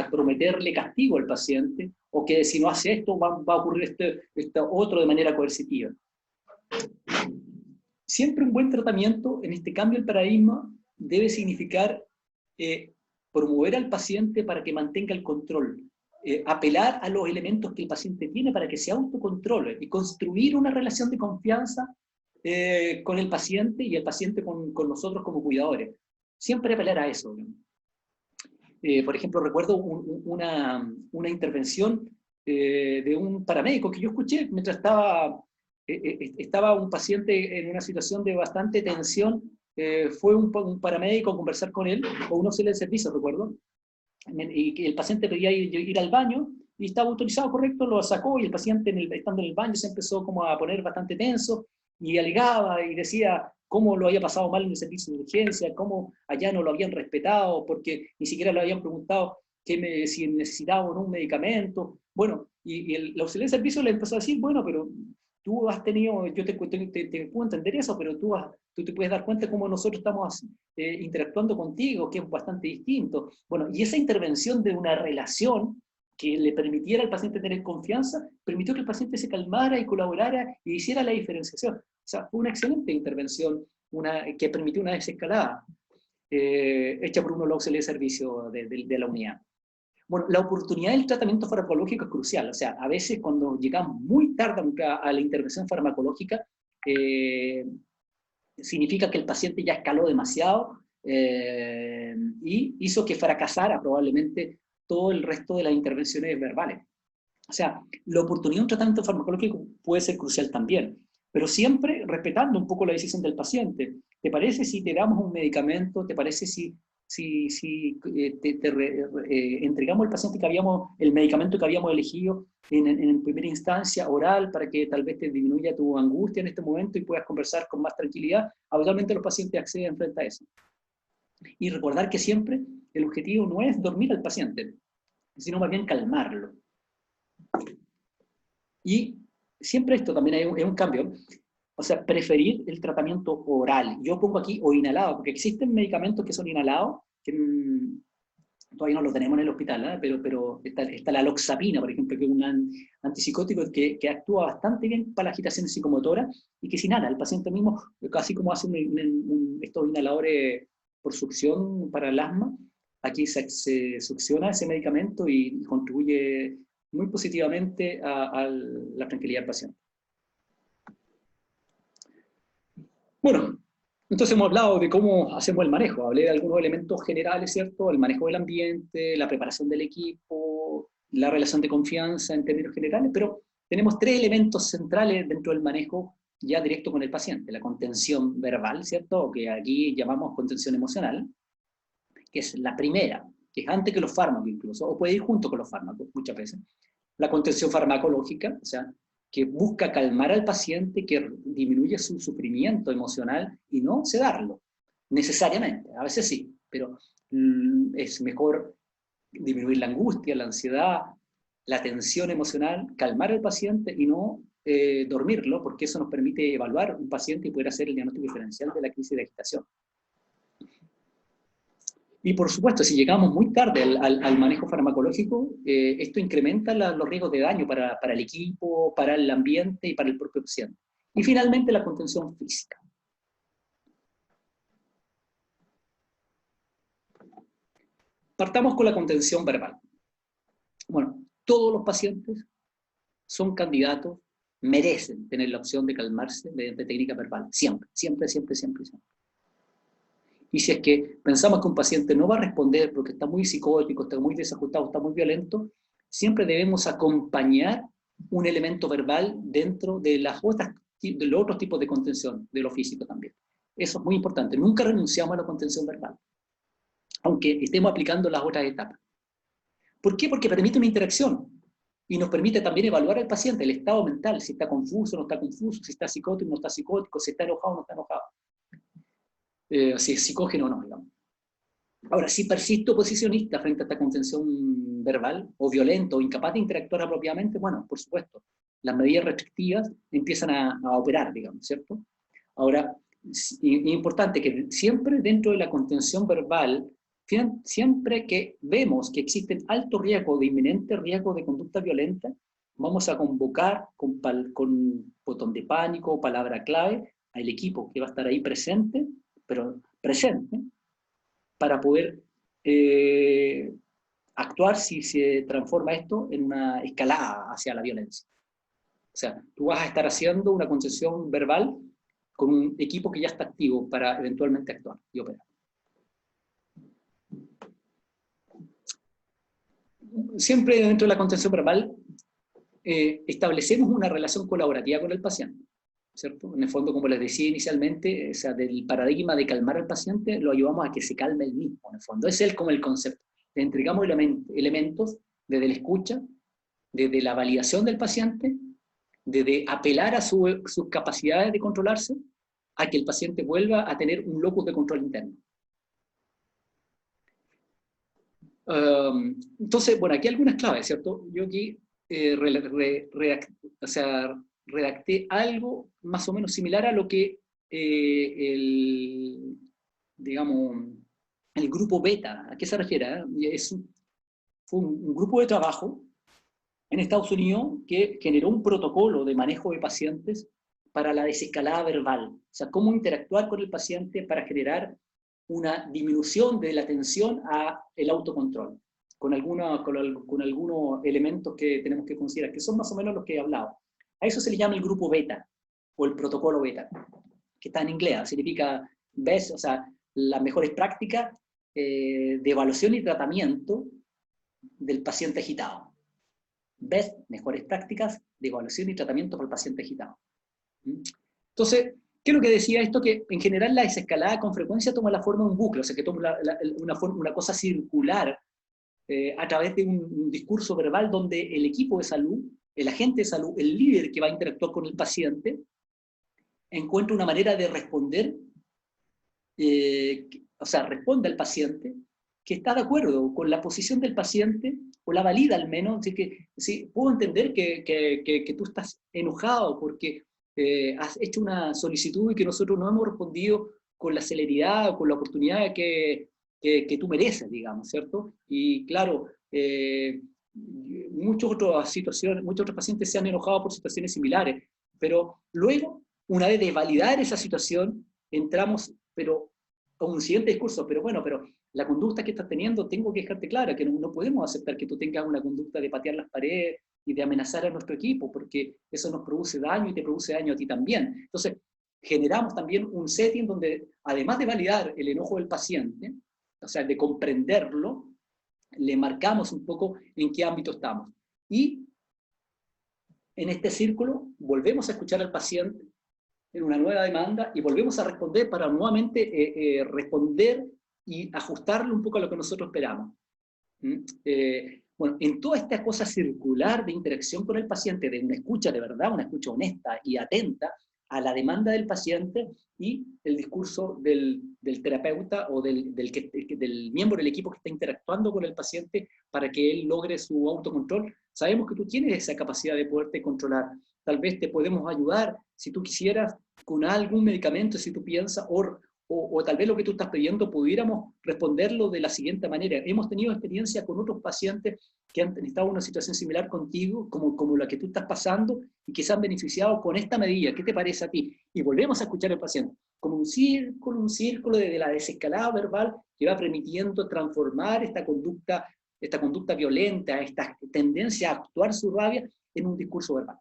prometerle castigo al paciente, o que si no hace esto va a ocurrir esto otro de manera coercitiva. Siempre un buen tratamiento en este cambio del paradigma debe significar promover al paciente para que mantenga el control, apelar a los elementos que el paciente tiene para que se autocontrole y construir una relación de confianza con el paciente y el paciente con nosotros como cuidadores. Siempre apelar a eso. Por ejemplo, recuerdo una intervención de un paramédico que yo escuché mientras estaba un paciente en una situación de bastante tensión. Fue un paramédico a conversar con él, o un auxiliar de servicio, recuerdo, y que el paciente pedía ir al baño, y estaba autorizado, correcto, lo sacó, y el paciente, estando en el baño, se empezó como a poner bastante tenso, y alegaba, y decía cómo lo había pasado mal en el servicio de urgencia, cómo allá no lo habían respetado, porque ni siquiera le habían preguntado si necesitaba o no un medicamento. Bueno, y el auxiliar de servicio le empezó a decir, bueno, pero tú has tenido, yo te puedo entender eso, pero tú te puedes dar cuenta cómo nosotros estamos interactuando contigo, que es bastante distinto. Bueno, y esa intervención de una relación que le permitiera al paciente tener confianza, permitió que el paciente se calmara y colaborara y hiciera la diferenciación. O sea, fue una excelente intervención que permitió una desescalada, hecha por uno de los auxiliares de servicio de la unidad. Bueno, la oportunidad del tratamiento farmacológico es crucial. O sea, a veces cuando llegamos muy tarde a la intervención farmacológica, significa que el paciente ya escaló demasiado y hizo que fracasara probablemente todo el resto de las intervenciones verbales. O sea, la oportunidad de un tratamiento farmacológico puede ser crucial también, pero siempre respetando un poco la decisión del paciente. ¿Te parece si te damos un medicamento? ¿Te parece si entregamos al paciente el medicamento que habíamos elegido en primera instancia, oral, para que tal vez te disminuya tu angustia en este momento y puedas conversar con más tranquilidad? Habitualmente los pacientes acceden frente a eso. Y recordar que siempre el objetivo no es dormir al paciente, sino más bien calmarlo. Y siempre esto también es un cambio. O sea, preferir el tratamiento oral. Yo pongo aquí o inhalado, porque existen medicamentos que son inhalados, que todavía no lo tenemos en el hospital, ¿eh? pero está la loxapina, por ejemplo, que es un antipsicótico que actúa bastante bien para la agitación psicomotora y que se inhala. El paciente mismo, casi como hace estos inhaladores por succión para el asma, aquí se succiona ese medicamento y contribuye muy positivamente a la tranquilidad del paciente. Bueno, entonces hemos hablado de cómo hacemos el manejo. Hablé de algunos elementos generales, ¿cierto? El manejo del ambiente, la preparación del equipo, la relación de confianza en términos generales, pero tenemos tres elementos centrales dentro del manejo ya directo con el paciente. La contención verbal, ¿cierto? Que aquí llamamos contención emocional, que es la primera, que es antes que los fármacos incluso, o puede ir junto con los fármacos muchas veces. La contención farmacológica, o sea, que busca calmar al paciente, que disminuye su sufrimiento emocional y no sedarlo, necesariamente. A veces sí, pero es mejor disminuir la angustia, la ansiedad, la tensión emocional, calmar al paciente y no dormirlo, porque eso nos permite evaluar un paciente y poder hacer el diagnóstico diferencial de la crisis de agitación. Y por supuesto, si llegamos muy tarde al manejo farmacológico, esto incrementa los riesgos de daño para el equipo, para el ambiente y para el propio paciente. Y finalmente, la contención física. Partamos con la contención verbal. Bueno, todos los pacientes son candidatos, merecen tener la opción de calmarse mediante técnica verbal. Siempre, siempre, siempre, siempre, siempre. Y si es que pensamos que un paciente no va a responder porque está muy psicótico, está muy desajustado, está muy violento, siempre debemos acompañar un elemento verbal dentro de los otros tipos de contención, de lo físico también. Eso es muy importante. Nunca renunciamos a la contención verbal, aunque estemos aplicando las otras etapas. ¿Por qué? Porque permite una interacción y nos permite también evaluar al paciente, el estado mental, si está confuso o no está confuso, si está psicótico o no está psicótico, si está enojado o no está enojado. Si es psicógeno o no, digamos. Ahora, si persisto oposicionista frente a esta contención verbal, o violento, o incapaz de interactuar apropiadamente, bueno, por supuesto, las medidas restrictivas empiezan a operar, digamos, ¿cierto? Ahora, es importante que siempre dentro de la contención verbal, siempre que vemos que existe alto riesgo de inminente riesgo de conducta violenta, vamos a convocar con botón de pánico, palabra clave, al equipo que va a estar ahí presente, pero presente, para poder actuar si se transforma esto en una escalada hacia la violencia. O sea, tú vas a estar haciendo una concesión verbal con un equipo que ya está activo para eventualmente actuar y operar. Siempre dentro de la contención verbal establecemos una relación colaborativa con el paciente, ¿cierto? En el fondo, como les decía inicialmente, o sea, del paradigma de calmar al paciente, lo ayudamos a que se calme él mismo, en el fondo. Es como el concepto. Le entregamos elementos desde la escucha, desde la validación del paciente, desde apelar a sus capacidades de controlarse, a que el paciente vuelva a tener un locus de control interno. Entonces, bueno, aquí hay algunas claves, ¿cierto? Yo aquí redacté algo más o menos similar a lo que digamos, el grupo beta, ¿a qué se refiere? Fue un grupo de trabajo en Estados Unidos que generó un protocolo de manejo de pacientes para la desescalada verbal. O sea, cómo interactuar con el paciente para generar una disminución de la tensión a el autocontrol, con algunos elementos que tenemos que considerar, que son más o menos los que he hablado. A eso se le llama el grupo beta, o el protocolo beta, que está en inglés, significa best, o sea, las mejores prácticas de evaluación y tratamiento del paciente agitado. Best, mejores prácticas de evaluación y tratamiento para el paciente agitado. Entonces, ¿qué es lo que decía esto? Que en general la desescalada con frecuencia toma la forma de un bucle, o sea, que toma una cosa circular a través de un discurso verbal donde el equipo de salud, el agente de salud, el líder que va a interactuar con el paciente, encuentra una manera de responder, o sea, responde al paciente que está de acuerdo con la posición del paciente, o la valida al menos. Así que sí, puedo entender que tú estás enojado porque has hecho una solicitud y que nosotros no hemos respondido con la celeridad o con la oportunidad que tú mereces, digamos, ¿cierto? Y claro, muchos otros pacientes se han enojado por situaciones similares, pero luego, una vez de validar esa situación, entramos, pero a un siguiente discurso, pero bueno, pero la conducta que estás teniendo, tengo que dejarte clara, que no podemos aceptar que tú tengas una conducta de patear las paredes y de amenazar a nuestro equipo, porque eso nos produce daño y te produce daño a ti también. Entonces, generamos también un setting donde, además de validar el enojo del paciente, o sea, de comprenderlo, le marcamos un poco en qué ámbito estamos. Y en este círculo volvemos a escuchar al paciente en una nueva demanda y volvemos a responder para nuevamente responder y ajustarlo un poco a lo que nosotros esperamos. Bueno, en toda esta cosa circular de interacción con el paciente, de una escucha de verdad, una escucha honesta y atenta a la demanda del paciente y el discurso del terapeuta o del miembro del equipo que está interactuando con el paciente para que él logre su autocontrol, sabemos que tú tienes esa capacidad de poderte controlar. Tal vez te podemos ayudar, si tú quisieras, con algún medicamento, si tú piensas, o tal vez lo que tú estás pidiendo pudiéramos responderlo de la siguiente manera. Hemos tenido experiencia con otros pacientes que han estado en una situación similar contigo, como la que tú estás pasando, y que se han beneficiado con esta medida. ¿Qué te parece a ti? Y volvemos a escuchar al paciente, como un círculo de la desescalada verbal que va permitiendo transformar esta conducta violenta, esta tendencia a actuar su rabia en un discurso verbal.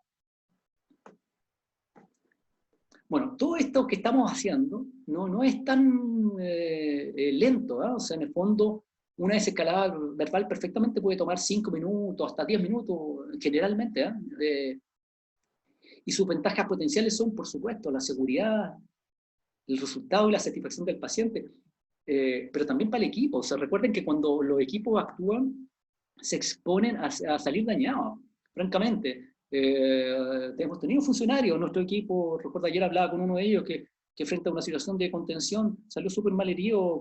Bueno, todo esto que estamos haciendo no es tan lento, ¿eh? O sea, en el fondo, una desescalada verbal perfectamente puede tomar 5 minutos, hasta 10 minutos, generalmente, ¿eh? Y sus ventajas potenciales son, por supuesto, la seguridad, el resultado y la satisfacción del paciente, pero también para el equipo. O sea, recuerden que cuando los equipos actúan, se exponen a salir dañados, francamente. Hemos tenido funcionarios, nuestro equipo, recuerdo ayer hablaba con uno de ellos que frente a una situación de contención salió súper mal herido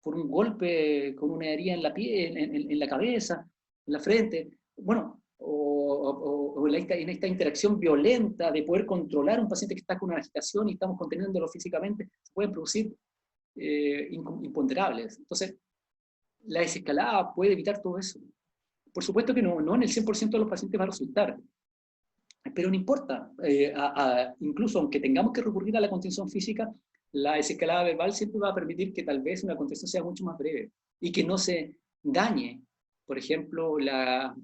por un golpe con una herida en la piel, en la cabeza, en la frente, bueno, o en esta interacción violenta de poder controlar a un paciente que está con una agitación y estamos conteniéndolo físicamente, se pueden producir imponderables. Entonces, la desescalada puede evitar todo eso. Por supuesto que no en el 100% de los pacientes va a resultar, pero no importa. Incluso aunque tengamos que recurrir a la contención física, la desescalada verbal siempre va a permitir que tal vez una contención sea mucho más breve y que no se dañe, por ejemplo, la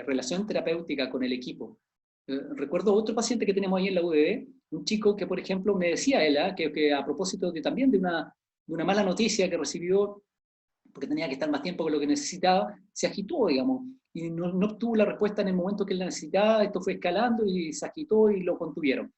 relación terapéutica con el equipo. Recuerdo otro paciente que tenemos ahí en la UDD, un chico que, por ejemplo, me decía él, que a propósito también de una mala noticia que recibió, porque tenía que estar más tiempo que lo que necesitaba, se agitó, digamos, y no obtuvo la respuesta en el momento que él la necesitaba, esto fue escalando y se agitó y lo contuvieron.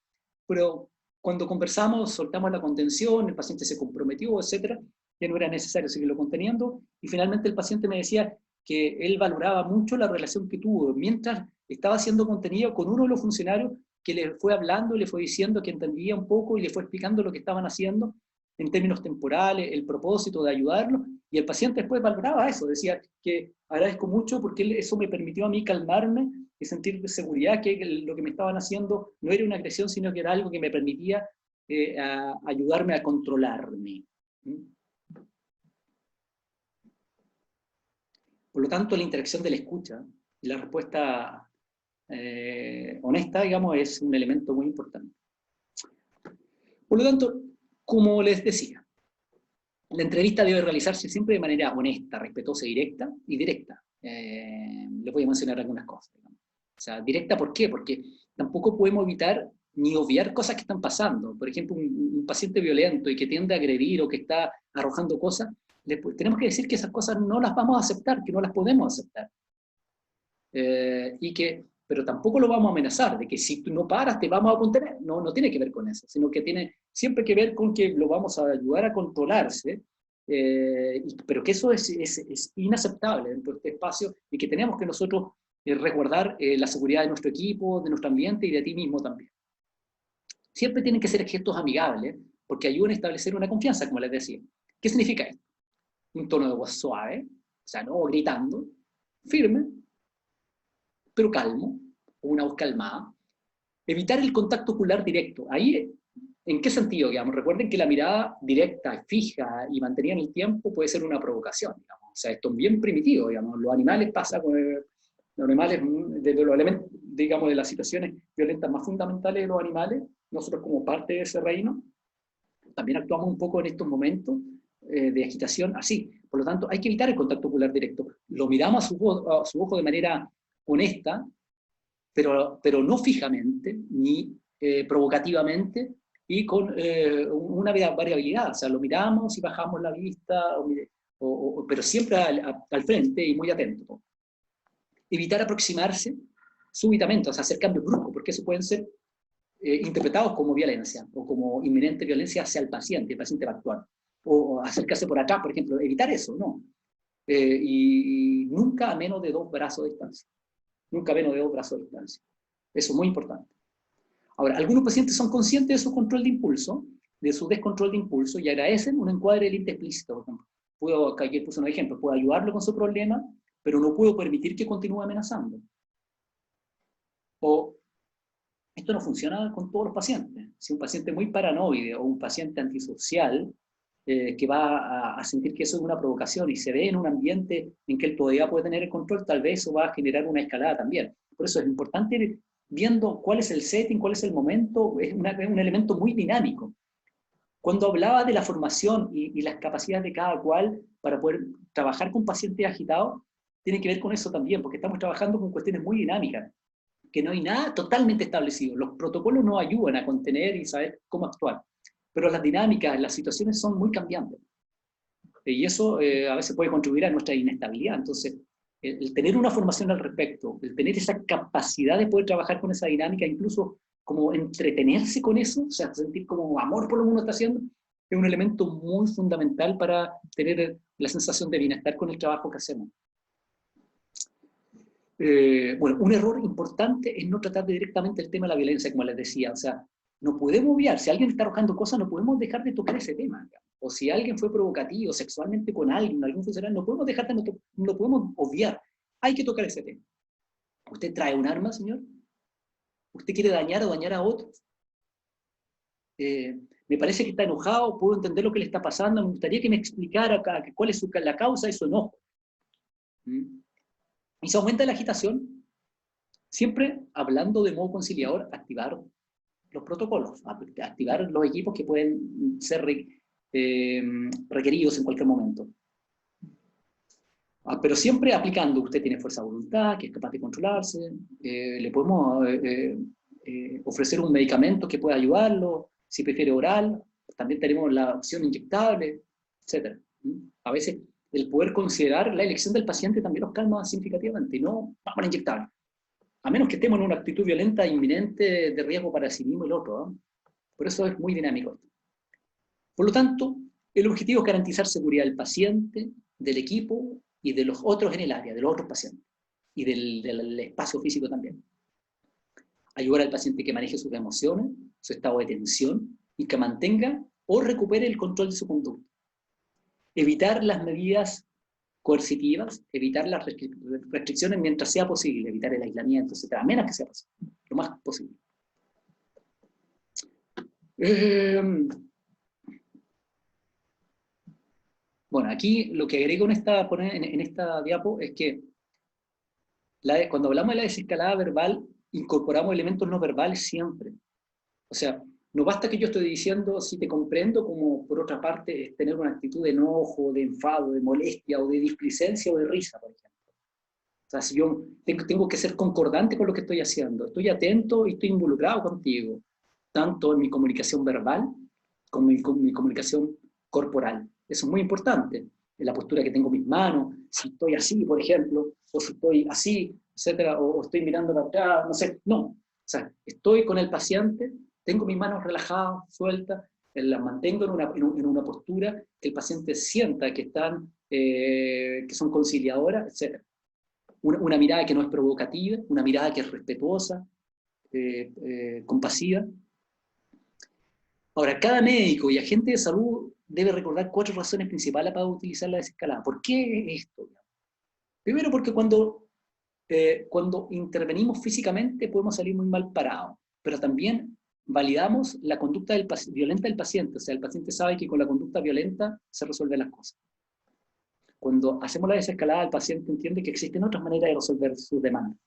Pero cuando conversamos, soltamos la contención, el paciente se comprometió, etcétera, ya no era necesario seguirlo conteniendo, y finalmente el paciente me decía que él valoraba mucho la relación que tuvo mientras estaba siendo contenido con uno de los funcionarios que le fue hablando, le fue diciendo que entendía un poco y le fue explicando lo que estaban haciendo en términos temporales, el propósito de ayudarlo, y el paciente después valoraba eso, decía que agradezco mucho porque eso me permitió a mí calmarme y sentir seguridad que lo que me estaban haciendo no era una agresión, sino que era algo que me permitía ayudarme a controlarme. Por lo tanto, la interacción de la escucha y la respuesta honesta, digamos, es un elemento muy importante. Por lo tanto, como les decía, la entrevista debe realizarse siempre de manera honesta, respetuosa y directa. Les voy a mencionar algunas cosas. Digamos. O sea, directa, ¿por qué? Porque tampoco podemos evitar ni obviar cosas que están pasando. Por ejemplo, un paciente violento y que tiende a agredir o que está arrojando cosas, tenemos que decir que esas cosas no las vamos a aceptar, que no las podemos aceptar. Pero tampoco lo vamos a amenazar, de que si tú no paras te vamos a contener. No tiene que ver con eso, sino que tiene siempre que ver con que lo vamos a ayudar a controlarse, pero que eso es inaceptable dentro de este espacio y que tenemos que nosotros resguardar la seguridad de nuestro equipo, de nuestro ambiente y de ti mismo también. Siempre tienen que ser gestos amigables, porque ayudan a establecer una confianza, como les decía. ¿Qué significa esto? Un tono de voz suave, o sea, no gritando, firme, pero calmo, o una voz calmada. Evitar el contacto ocular directo. Ahí, ¿en qué sentido? Digamos? Recuerden que la mirada directa, fija y mantenida en el tiempo puede ser una provocación. Digamos. O sea, esto es bien primitivo. Digamos. Los animales pasa con los animales, de los elementos, digamos, de las situaciones violentas más fundamentales de los animales, nosotros como parte de ese reino, también actuamos un poco en estos momentos de agitación así. Por lo tanto, hay que evitar el contacto ocular directo. Lo miramos a su ojo de manera honesta, pero no fijamente, ni provocativamente, y con una variabilidad. O sea, lo miramos y bajamos la vista, pero siempre al frente y muy atento. Evitar aproximarse súbitamente, o sea, hacer cambios bruscos, porque eso pueden ser interpretados como violencia, o como inminente violencia hacia el paciente va a actuar. O acercarse por acá, por ejemplo, evitar eso, ¿no? Y nunca a menos de 2 brazos de distancia. Nunca menos de 2 brazos de distancia. Eso es muy importante. Ahora, algunos pacientes son conscientes de su control de impulso, de su descontrol de impulso, y agradecen un encuadre de límite explícito. Por ejemplo, aquí puse un ejemplo, puedo ayudarlo con su problema, pero no puedo permitir que continúe amenazando. O esto no funciona con todos los pacientes. Si un paciente muy paranoide o un paciente antisocial que va a sentir que eso es una provocación y se ve en un ambiente en que él todavía puede tener el control, tal vez eso va a generar una escalada también. Por eso es importante ir viendo cuál es el setting, cuál es el momento, es un elemento muy dinámico. Cuando hablaba de la formación y las capacidades de cada cual para poder trabajar con pacientes agitados, tiene que ver con eso también, porque estamos trabajando con cuestiones muy dinámicas, que no hay nada totalmente establecido. Los protocolos nos ayudan a contener y saber cómo actuar, pero las dinámicas, las situaciones son muy cambiantes. Y eso a veces puede contribuir a nuestra inestabilidad. Entonces, el tener una formación al respecto, el tener esa capacidad de poder trabajar con esa dinámica, incluso como entretenerse con eso, o sea, sentir como amor por lo que uno está haciendo, es un elemento muy fundamental para tener la sensación de bienestar con el trabajo que hacemos. Bueno, un error importante es no tratar directamente el tema de la violencia, como les decía. O sea, no podemos obviar, si alguien está arrojando cosas, no podemos dejar de tocar ese tema. o si alguien fue provocativo sexualmente con alguien, algún funcionario, no podemos dejar, no podemos obviar. Hay que tocar ese tema. ¿Usted trae un arma, señor? ¿Usted quiere dañar o dañar a otros? Me parece que está enojado, puedo entender lo que le está pasando, me gustaría que me explicara cuál es la causa de su enojo. ¿Mm? Y se aumenta la agitación, siempre hablando de modo conciliador, activar los protocolos, activar los equipos que pueden ser requeridos en cualquier momento. Pero siempre aplicando, usted tiene fuerza de voluntad, que es capaz de controlarse, le podemos ofrecer un medicamento que pueda ayudarlo, si prefiere oral, también tenemos la opción inyectable, etc. A veces el poder considerar la elección del paciente también nos calma significativamente, y no vamos a inyectar. A menos que estemos en una actitud violenta inminente de riesgo para sí mismo y el otro. Por eso es muy dinámico. Por lo tanto, el objetivo es garantizar seguridad del paciente, del equipo y de los otros en el área, de los otros pacientes, y del espacio físico también. Ayudar al paciente que maneje sus emociones, su estado de tensión, y que mantenga o recupere el control de su conducta. Evitar las medidas coercitivas, evitar las restricciones mientras sea posible, evitar el aislamiento, etc., a menos que sea posible, lo más posible. Bueno, aquí lo que agrego en esta diapo es que cuando hablamos de la desescalada verbal, incorporamos elementos no verbales siempre. O sea, no basta que yo estoy diciendo si te comprendo, como por otra parte es tener una actitud de enojo, de enfado, de molestia, o de displicencia, o de risa, por ejemplo. O sea, si yo tengo que ser concordante con lo que estoy haciendo, estoy atento y estoy involucrado contigo, tanto en mi comunicación verbal como en mi comunicación corporal. Eso es muy importante, en la postura que tengo mis manos, si estoy así, por ejemplo, o si estoy así, etcétera, o estoy mirando para atrás, no sé, no. O sea, estoy con el paciente, tengo mis manos relajadas, sueltas, las mantengo en una postura que el paciente sienta que son conciliadoras, etcétera. Una mirada que no es provocativa, una mirada que es respetuosa, compasiva. Ahora, cada médico y agente de salud debe recordar 4 razones principales para utilizar la desescalada. ¿Por qué esto? Primero, porque cuando intervenimos físicamente podemos salir muy mal parados, pero también validamos la conducta violenta del paciente. O sea, el paciente sabe que con la conducta violenta se resuelven las cosas. Cuando hacemos la desescalada, el paciente entiende que existen otras maneras de resolver sus demandas.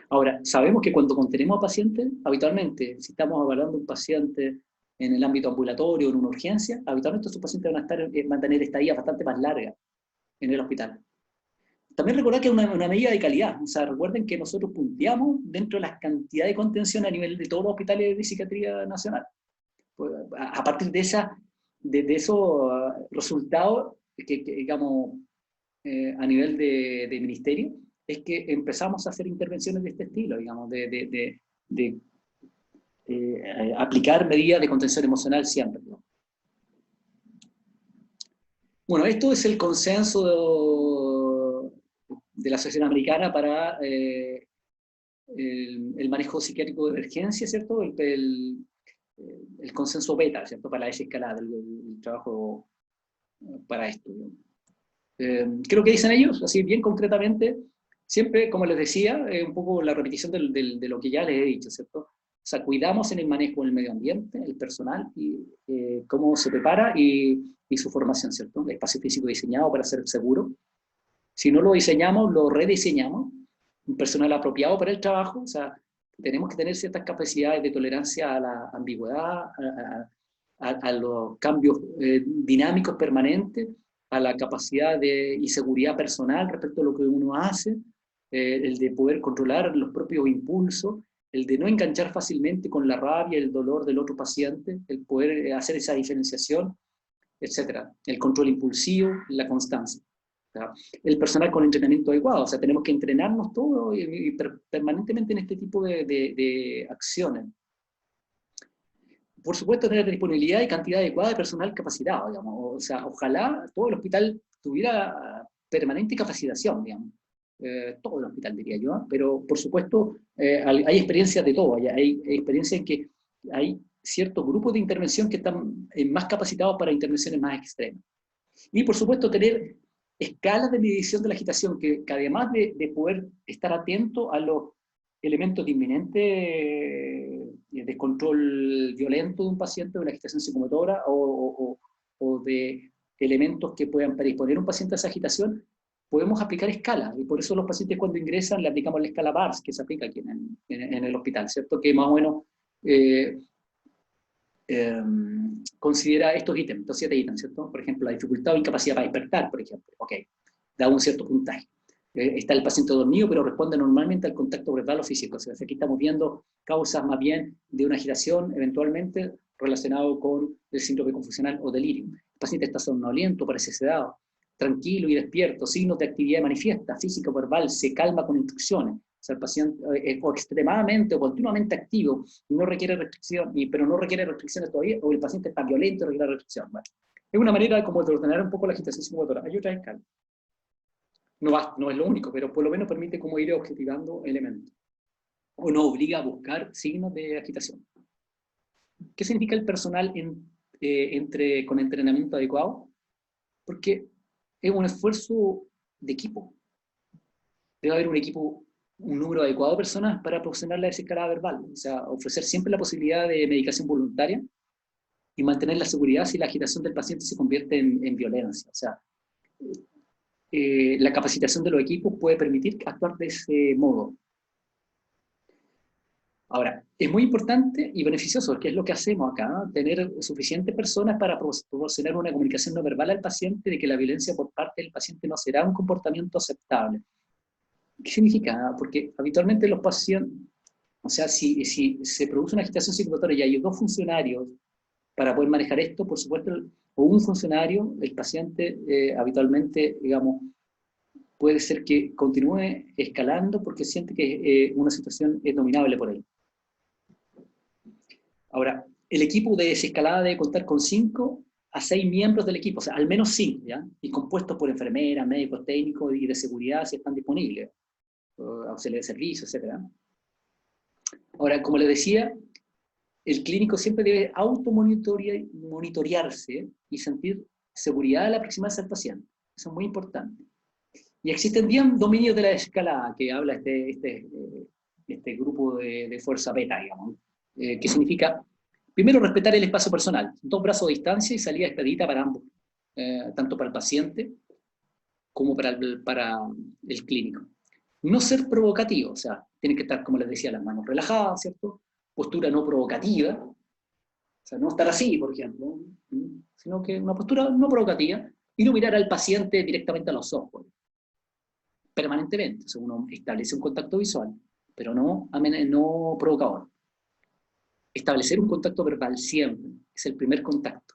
Ahora, sabemos que cuando contenemos a pacientes, habitualmente, si estamos evaluando un paciente en el ámbito ambulatorio o en una urgencia, habitualmente estos pacientes van a tener estadías bastante más largas en el hospital. También recordar que es una medida de calidad. O sea, recuerden que nosotros punteamos dentro de la cantidad de contención a nivel de todos los hospitales de psiquiatría nacional. Pues, a partir de esos resultados que digamos, a nivel de ministerio, es que empezamos a hacer intervenciones de este estilo, digamos, de aplicar medidas de contención emocional siempre, ¿no? Bueno, esto es el consenso de la Asociación Americana para el manejo psiquiátrico de emergencia, ¿cierto? El consenso beta, ¿cierto? Para la desescalada, el trabajo para esto, ¿no? ¿Qué es lo que dicen ellos? Así bien concretamente, siempre, como les decía, un poco la repetición de lo que ya les he dicho, ¿cierto? O sea, cuidamos en el manejo del medio ambiente, el personal, y cómo se prepara y su formación, ¿cierto? El espacio físico diseñado para ser seguro. Si no lo diseñamos, lo rediseñamos. Un personal apropiado para el trabajo, o sea, tenemos que tener ciertas capacidades de tolerancia a la ambigüedad, a los cambios dinámicos permanentes, a la capacidad y seguridad personal respecto a lo que uno hace, el de poder controlar los propios impulsos, el de no enganchar fácilmente con la rabia, el dolor del otro paciente, el poder hacer esa diferenciación, etc. El control impulsivo, la constancia. O sea, el personal con entrenamiento adecuado, o sea, tenemos que entrenarnos todos y permanentemente en este tipo de acciones. Por supuesto, tener disponibilidad y cantidad adecuada de personal capacitado, digamos. O sea, ojalá todo el hospital tuviera permanente capacitación, digamos. Todo el hospital, diría yo, pero por supuesto hay experiencias de todo. Hay experiencias en que hay ciertos grupos de intervención que están más capacitados para intervenciones más extremas. Y por supuesto tener escalas de medición de la agitación, que además de poder estar atento a los elementos de inminente descontrol violento de un paciente, de una agitación psicomotora, o de elementos que puedan predisponer a un paciente a esa agitación, podemos aplicar escalas, y por eso los pacientes cuando ingresan le aplicamos la escala BARS, que se aplica aquí en el hospital, ¿cierto? Que más o menos considera estos ítems, estos 7 ítems, ¿cierto? Por ejemplo, la dificultad o incapacidad para despertar, por ejemplo. Ok, da un cierto puntaje. Está el paciente dormido, pero responde normalmente al contacto verbal o físico. O sea, aquí estamos viendo causas más bien de una agitación, eventualmente relacionado con el síndrome confusional o delirio. El paciente está somnoliento, parece sedado, tranquilo y despierto, signos de actividad manifiesta, física o verbal, se calma con instrucciones. O sea, el paciente es o extremadamente o continuamente activo y no requiere restricción, pero no requiere restricciones todavía, o el paciente está violento y requiere restricción. Bueno, es una manera como de ordenar un poco la agitación psicomotora. Hay otra escala. No es lo único, pero por lo menos permite como ir objetivando elementos. O nos obliga a buscar signos de agitación. ¿Qué significa el personal con entrenamiento adecuado? Porque es un esfuerzo de equipo. Debe haber un equipo, un número adecuado de personas para proporcionar la desescalada verbal. O sea, ofrecer siempre la posibilidad de medicación voluntaria y mantener la seguridad si la agitación del paciente se convierte en violencia. O sea, la capacitación de los equipos puede permitir actuar de ese modo. Ahora, es muy importante y beneficioso, que es lo que hacemos acá, ¿no? Tener suficientes personas para proporcionar una comunicación no verbal al paciente de que la violencia por parte del paciente no será un comportamiento aceptable. ¿Qué significa? Porque habitualmente los pacientes, o sea, si se produce una agitación psicomotora y hay 2 funcionarios para poder manejar esto, por supuesto, o un funcionario, el paciente habitualmente, digamos, puede ser que continúe escalando porque siente que una situación es dominable por él. Ahora, el equipo de desescalada debe contar con 5 a 6 miembros del equipo, o sea, al menos 5, ¿ya? Y compuestos por enfermeras, médicos técnicos y de seguridad si están disponibles, auxiliares de servicio, etc. Ahora, como les decía, el clínico siempre debe automonitorearse y sentir seguridad al aproximarse al paciente. Eso es muy importante. Y existen 10 dominios de la escalada que habla este grupo de fuerza beta, digamos, que significa, primero, respetar el espacio personal, 2 brazos de distancia y salida expedita para ambos, tanto para el paciente como para el clínico. No ser provocativo, o sea, tiene que estar, como les decía, las manos relajadas, ¿cierto? Postura no provocativa, o sea, no estar así, por ejemplo, sino que una postura no provocativa, y no mirar al paciente directamente a los ojos, permanentemente. O sea, uno establece un contacto visual, pero no provocador. Establecer un contacto verbal siempre, es el primer contacto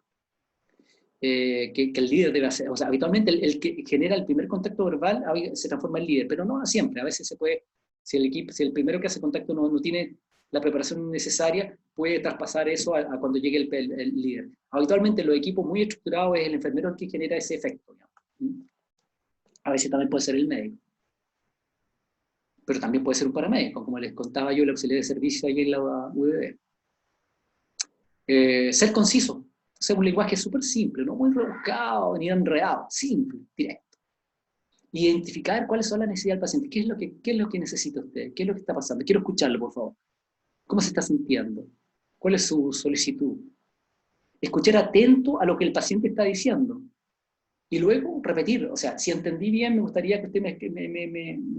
que el líder debe hacer. O sea, habitualmente el que genera el primer contacto verbal se transforma en líder, pero no siempre. A veces se puede, si el primero que hace contacto no tiene la preparación necesaria, puede traspasar eso a cuando llegue el líder. Habitualmente los equipos muy estructurados es el enfermero el que genera ese efecto, digamos. A veces también puede ser el médico. Pero también puede ser un paramédico, como les contaba yo, el auxiliar de servicio ahí en la UDD. Ser conciso, o sea, un lenguaje súper simple, no muy rebuscado ni enredado, simple, directo. Identificar cuáles son las necesidades del paciente, qué es lo que necesita usted, qué es lo que está pasando, quiero escucharlo, por favor. ¿Cómo se está sintiendo? ¿Cuál es su solicitud? Escuchar atento a lo que el paciente está diciendo. Y luego repetir, o sea, si entendí bien, me gustaría que usted me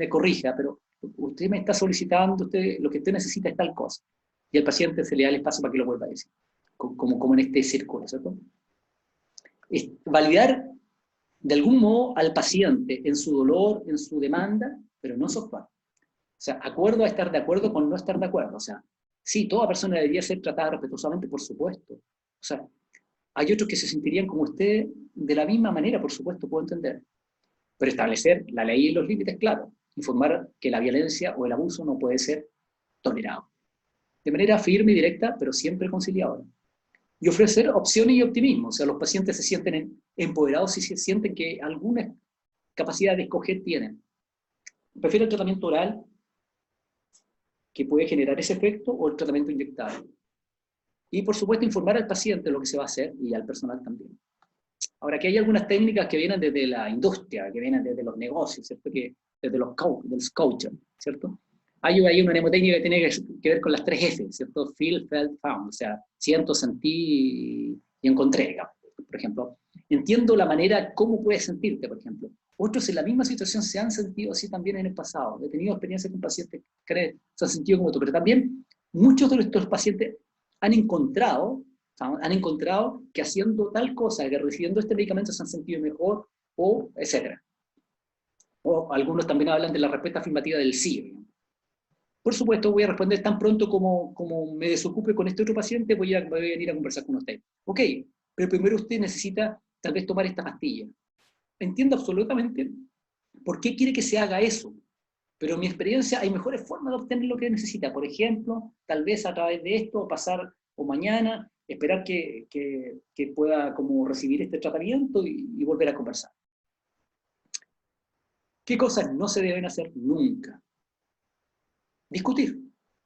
corrija, pero usted me está solicitando, lo que usted necesita es tal cosa. Y al paciente se le da el espacio para que lo vuelva a decir, como en este círculo, ¿cierto? Es validar de algún modo al paciente en su dolor, en su demanda, pero no su actuar. O sea, acuerdo a estar de acuerdo con no estar de acuerdo. O sea, sí, toda persona debería ser tratada respetuosamente, por supuesto. O sea, hay otros que se sentirían como usted de la misma manera, por supuesto, puedo entender. Pero establecer la ley y los límites, claro. Informar que la violencia o el abuso no puede ser tolerado. De manera firme y directa, pero siempre conciliadora. Y ofrecer opciones y optimismo. O sea, los pacientes se sienten empoderados y se sienten que alguna capacidad de escoger tienen. Prefiero el tratamiento oral, que puede generar ese efecto, o el tratamiento inyectable. Y por supuesto informar al paciente lo que se va a hacer y al personal también. Ahora, que hay algunas técnicas que vienen desde la industria, que vienen desde los negocios, ¿cierto? Que, desde los coaches, ¿cierto? Hay una mnemotécnica que tiene que ver con las 3F, ¿cierto? Feel, felt, found, o sea, siento, sentí y encontré, digamos. Por ejemplo, entiendo la manera, cómo puedes sentirte, por ejemplo. Otros en la misma situación se han sentido así también en el pasado. He tenido experiencias con pacientes que se han sentido como tú, pero también muchos de estos pacientes han encontrado que haciendo tal cosa, que recibiendo este medicamento se han sentido mejor, o etcétera. O algunos también hablan de la respuesta afirmativa del sí. Por supuesto, voy a responder tan pronto como me desocupe con este otro paciente, voy a venir a conversar con usted. Ok, pero primero usted necesita tal vez tomar esta pastilla. Entiendo absolutamente por qué quiere que se haga eso, pero en mi experiencia hay mejores formas de obtener lo que necesita. Por ejemplo, tal vez a través de esto, pasar o mañana, esperar que pueda como recibir este tratamiento y volver a conversar. ¿Qué cosas no se deben hacer nunca? Discutir.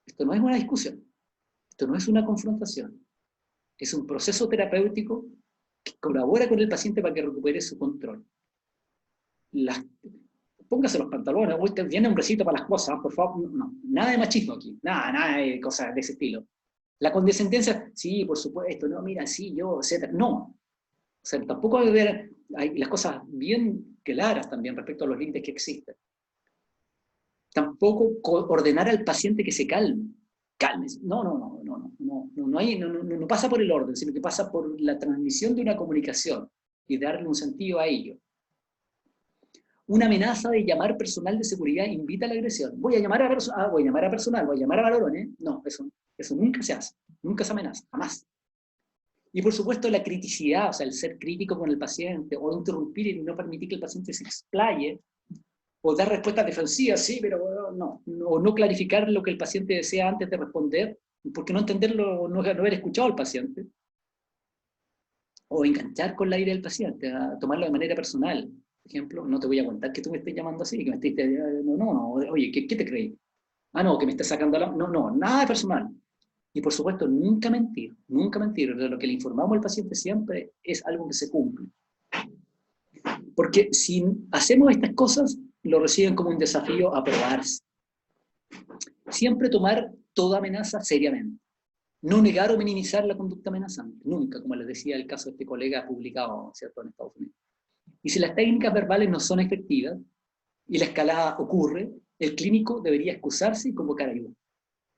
Esto no es una discusión. Esto no es una confrontación. Es un proceso terapéutico que colabora con el paciente para que recupere su control. Póngase los pantalones, viene un besito para las cosas, por favor. No, nada de machismo aquí, nada de cosas de ese estilo. La condescendencia, sí, por supuesto, no, mira, sí, yo, etc. No. O sea, tampoco hay las cosas bien claras también respecto a los límites que existen. Tampoco ordenar al paciente que se calme. Cálmese. No pasa por el orden, sino que pasa por la transmisión de una comunicación y darle un sentido a ello. Una amenaza de llamar personal de seguridad invita a la agresión. Voy a llamar a personal, voy a llamar a varones. No, eso nunca se hace, nunca se amenaza, jamás. Y por supuesto la criticidad, o sea, el ser crítico con el paciente, o interrumpir y no permitir que el paciente se explaye, o dar respuestas defensivas, sí, pero no clarificar lo que el paciente desea antes de responder, porque no entenderlo, no haber escuchado al paciente, o enganchar con la ira del paciente, a tomarlo de manera personal. Por ejemplo, no te voy a contar que tú me estés llamando así, que me estés, oye, ¿qué te creí? Ah, no, que me estés sacando la... No, nada de personal. Y por supuesto, nunca mentir. De lo que le informamos al paciente siempre es algo que se cumple. Porque si hacemos estas cosas, lo reciben como un desafío a probarse. Siempre tomar toda amenaza seriamente. No negar o minimizar la conducta amenazante. Nunca, como les decía el caso de este colega publicado, ¿cierto?, en Estados Unidos. Y si las técnicas verbales no son efectivas y la escalada ocurre, el clínico debería excusarse y convocar ayuda.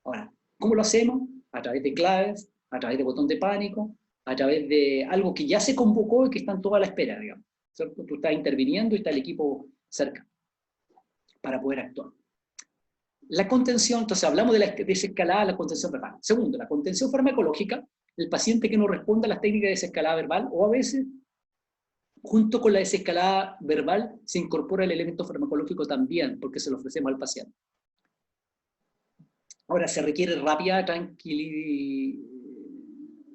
Ahora, ¿cómo lo hacemos? A través de claves, a través de botón de pánico, a través de algo que ya se convocó y que están todos a la espera, digamos. ¿Cierto? Tú estás interviniendo y está el equipo cerca para poder actuar. La contención, entonces hablamos de la desescalada, la contención verbal. Segundo, la contención farmacológica, el paciente que no responde a las técnicas de desescalada verbal, o a veces, junto con la desescalada verbal, se incorpora el elemento farmacológico también, porque se lo ofrecemos al paciente. Ahora, se requiere rápida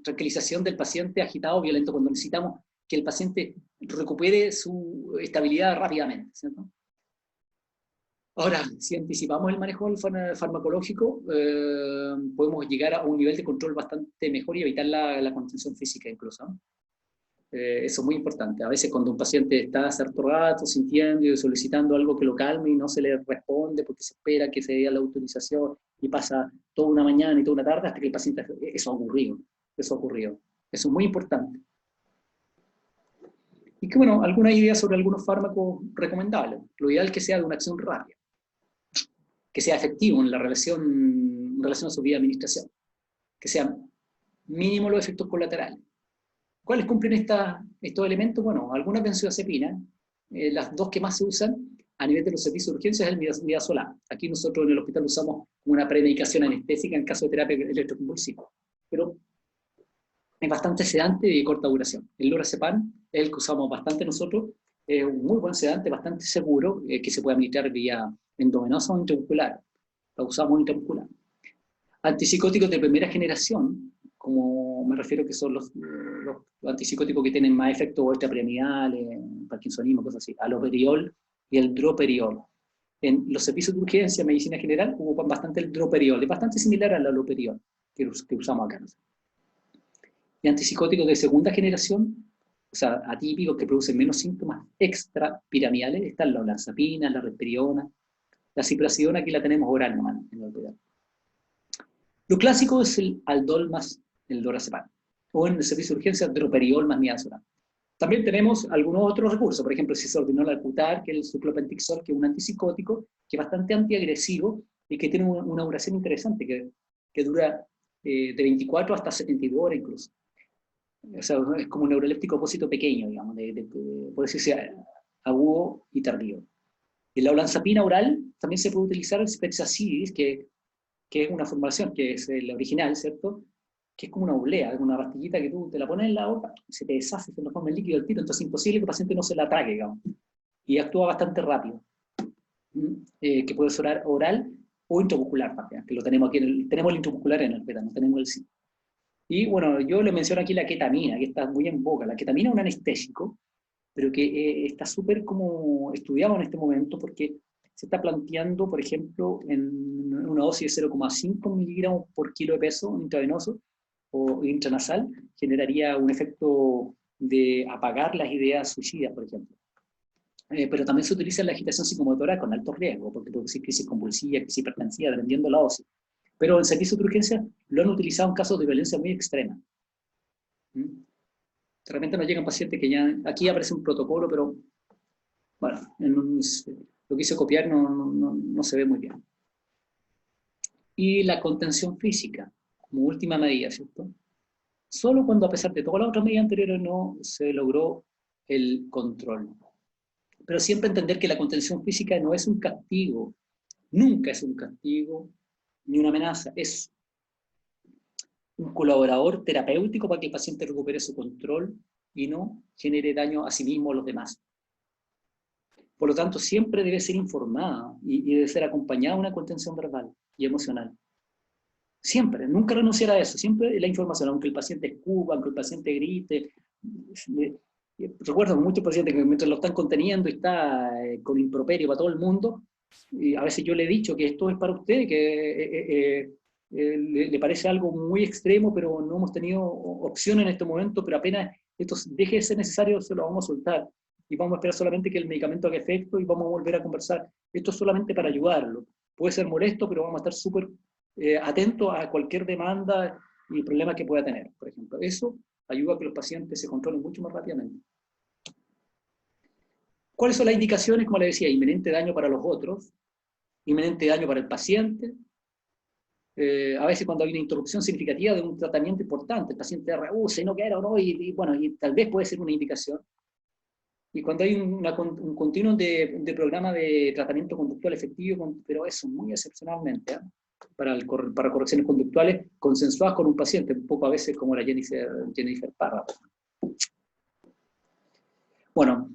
tranquilización del paciente agitado o violento cuando necesitamos que el paciente recupere su estabilidad rápidamente, ¿cierto? Ahora, si anticipamos el manejo del farmacológico, podemos llegar a un nivel de control bastante mejor y evitar la contención física incluso, ¿no? Eso es muy importante. A veces cuando un paciente está cierto rato sintiendo y solicitando algo que lo calme y no se le responde porque se espera que se dé la autorización y pasa toda una mañana y toda una tarde hasta que el paciente... Eso ha ocurrido. Eso es muy importante. Y que bueno, algunas ideas sobre algunos fármacos recomendables. Lo ideal es que sea de una acción rápida, que sea efectivo en relación a su vía de administración, que sea mínimo los efectos colaterales. ¿Cuáles cumplen estos elementos? Bueno, algunas benzodiazepinas, las dos que más se usan a nivel de los servicios de urgencia es el midazolam. Aquí nosotros en el hospital usamos una premedicación anestésica en caso de terapia electroconvulsiva. Pero es bastante sedante y de corta duración. El lorazepam es el que usamos bastante nosotros, es un muy buen sedante, bastante seguro, que se puede administrar vía endovenosa o intramuscular. Lo usamos intramuscular. Antipsicóticos de primera generación, como me refiero que son los antipsicóticos que tienen más efectos extrapiramidales, parkinsonismo, cosas así, aloperiol y el droperiol. En los servicios de urgencia, medicina general, ocupan bastante el droperiol, es bastante similar al aloperiol que usamos acá. y antipsicóticos de segunda generación, o sea, atípicos que producen menos síntomas extrapiramidales, están la olanzapina, la risperidona, la ciprasidona, aquí la tenemos oral nomás en el hospital. Lo clásico es el aldol más el lorazepam, o en el servicio de urgencia, droperiol más midazolam. También tenemos algunos otros recursos, por ejemplo, cisordenol albutar, que es el suclopentixol, que es un antipsicótico, que es bastante antiagresivo y que tiene una duración interesante, que dura de 24 hasta 72 horas incluso. O sea, es como un neuroléptico opósito pequeño, digamos, por decirse agudo y tardío. Y la olanzapina oral también se puede utilizar el spexacidis, que es una formulación, que es la original, ¿cierto? Que es como una oblea, una pastillita que tú te la pones en la boca, se te deshace, se transforma en líquido al tiro, entonces es imposible que el paciente no se la trague, digamos. Y actúa bastante rápido. Que puede ser oral o intramuscular también, que lo tenemos aquí, tenemos el intramuscular en el beta, no tenemos el sí. Y bueno, yo le menciono aquí la ketamina, que está muy en boca. La ketamina es un anestésico, pero que está súper como estudiado en este momento porque se está planteando, por ejemplo, en una dosis de 0,5 miligramos por kilo de peso intravenoso o intranasal, generaría un efecto de apagar las ideas suicidas, por ejemplo. Pero también se utiliza en la agitación psicomotora con alto riesgo, porque puede ser crisis convulsiva, crisis hipertensiva, dependiendo de la dosis. Pero en servicio de urgencia lo han utilizado en casos de violencia muy extrema. De repente nos llegan pacientes que ya, aquí aparece un protocolo, pero bueno, lo que hice copiar no se ve muy bien. Y la contención física, como última medida, ¿cierto? Solo cuando a pesar de todas las otras medidas anteriores no se logró el control. Pero siempre entender que la contención física no es un castigo, nunca es un castigo ni una amenaza, es un colaborador terapéutico para que el paciente recupere su control y no genere daño a sí mismo o a los demás. Por lo tanto, siempre debe ser informada y debe ser acompañada de una contención verbal y emocional. Siempre, nunca renunciar a eso, siempre la información, aunque el paciente escupa, aunque el paciente grite. Recuerdo muchos pacientes que mientras lo están conteniendo y está con improperio para todo el mundo, y a veces yo le he dicho que esto es para usted, que le parece algo muy extremo, pero no hemos tenido opción en este momento, pero apenas esto deje de ser necesario, se lo vamos a soltar. Y vamos a esperar solamente que el medicamento haga efecto y vamos a volver a conversar. Esto es solamente para ayudarlo. Puede ser molesto, pero vamos a estar súper atentos a cualquier demanda y problema que pueda tener, por ejemplo. Eso ayuda a que los pacientes se controlen mucho más rápidamente. ¿Cuáles son las indicaciones? Como le decía, inminente daño para los otros, inminente daño para el paciente. A veces cuando hay una interrupción significativa de un tratamiento importante, el paciente rehúsa y no quiere o no, bueno, y tal vez puede ser una indicación. Y cuando hay un continuum de programa de tratamiento conductual efectivo, pero eso muy excepcionalmente, ¿eh? Para correcciones conductuales consensuadas con un paciente, un poco a veces como la Jennifer Parra. Bueno,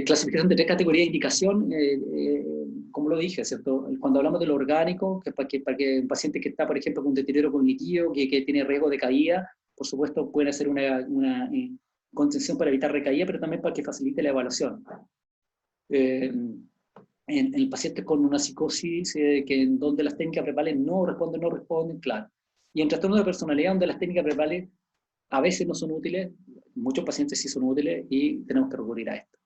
clasificación de 3 categorías de indicación, como lo dije, ¿cierto? Cuando hablamos de lo orgánico, que para que un paciente que está, por ejemplo, con un deterioro cognitivo, que tiene riesgo de caída, por supuesto, pueden hacer una contención para evitar recaída, pero también para que facilite la evaluación. En el paciente con una psicosis, que en donde las técnicas verbales no responden, claro. Y en trastornos de personalidad, donde las técnicas verbales a veces no son útiles, muchos pacientes sí son útiles y tenemos que recurrir a esto.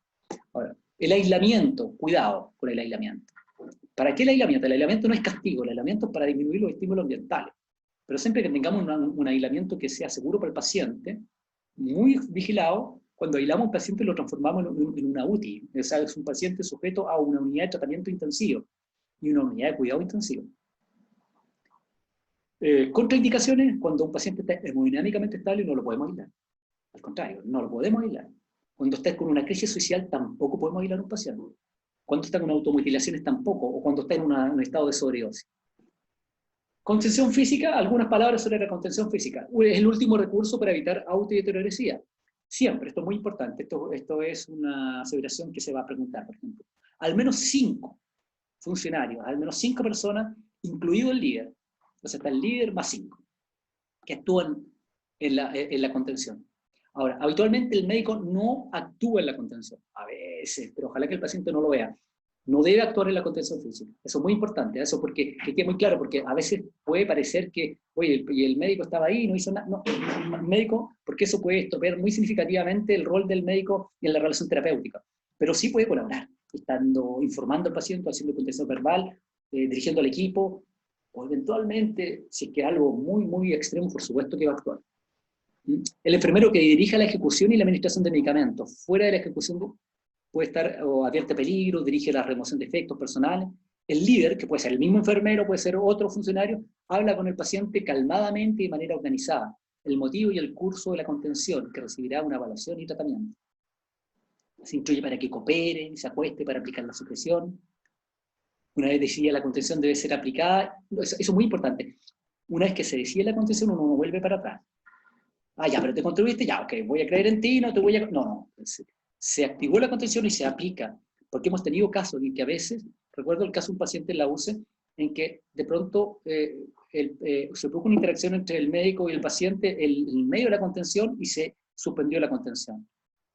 Ahora, el aislamiento, cuidado con el aislamiento. ¿Para qué el aislamiento? El aislamiento no es castigo, el aislamiento es para disminuir los estímulos ambientales. Pero siempre que tengamos un aislamiento que sea seguro para el paciente, muy vigilado, cuando aislamos a un paciente lo transformamos en una UTI. O sea, es un paciente sujeto a una unidad de tratamiento intensivo y una unidad de cuidado intensivo. Contraindicaciones, cuando un paciente está hemodinámicamente estable no lo podemos aislar. Al contrario, no lo podemos aislar. Cuando está con una crisis social tampoco podemos aislar a un paciente. Cuando está con automutilaciones tampoco, o cuando está en un estado de sobredosis. Contención física, algunas palabras sobre la contención física. Es el último recurso para evitar autodeterioración. Siempre, esto es muy importante, esto es una aseveración que se va a preguntar, por ejemplo. Al menos 5 funcionarios, al menos 5 personas, incluido el líder, entonces está el líder más 5, que actúan en la contención. Ahora, habitualmente el médico no actúa en la contención, a veces, pero ojalá que el paciente no lo vea. no debe actuar en la contención física. Eso es muy importante, eso porque que quede muy claro, porque a veces puede parecer que, oye, y el médico estaba ahí y no hizo nada. No, el médico, porque eso puede estropear muy significativamente el rol del médico en la relación terapéutica. Pero sí puede colaborar, estando informando al paciente, haciendo contención verbal, dirigiendo al equipo, o eventualmente, si es que algo muy, muy extremo, por supuesto que va a actuar. El enfermero que dirija la ejecución y la administración de medicamentos, fuera de la ejecución puede estar o advierte peligro, dirige la remoción de efectos personales. El líder, que puede ser el mismo enfermero, puede ser otro funcionario, habla con el paciente calmadamente y de manera organizada, el motivo y el curso de la contención, que recibirá una evaluación y tratamiento. Se instruye para que coopere, se acueste para aplicar la supresión. Una vez decidida la contención debe ser aplicada, eso es muy importante. Una vez que se decide la contención, uno no vuelve para atrás. Ah, ya, pero te contribuiste, ya, ok, voy a creer en ti, no te voy a... No, no, se activó la contención y se aplica, porque hemos tenido casos en que a veces, recuerdo el caso de un paciente en la UCE, en que de pronto se produjo una interacción entre el médico y el paciente en medio de la contención y se suspendió la contención.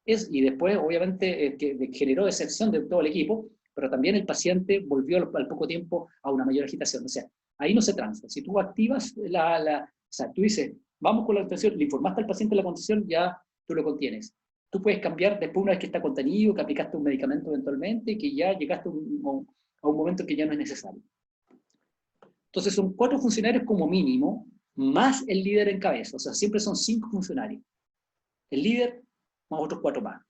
Y después, obviamente, que generó decepción de todo el equipo, pero también el paciente volvió al poco tiempo a una mayor agitación. O sea, ahí no se transa. Si tú activas o sea, tú dices, vamos con la contención, le informaste al paciente la contención, ya tú lo contienes. Tú puedes cambiar después una vez que está contenido, que aplicaste un medicamento eventualmente, que ya llegaste a un momento que ya no es necesario. Entonces son 4 funcionarios como mínimo, más el líder en cabeza. O sea, siempre son 5 funcionarios. El líder más otros 4 más,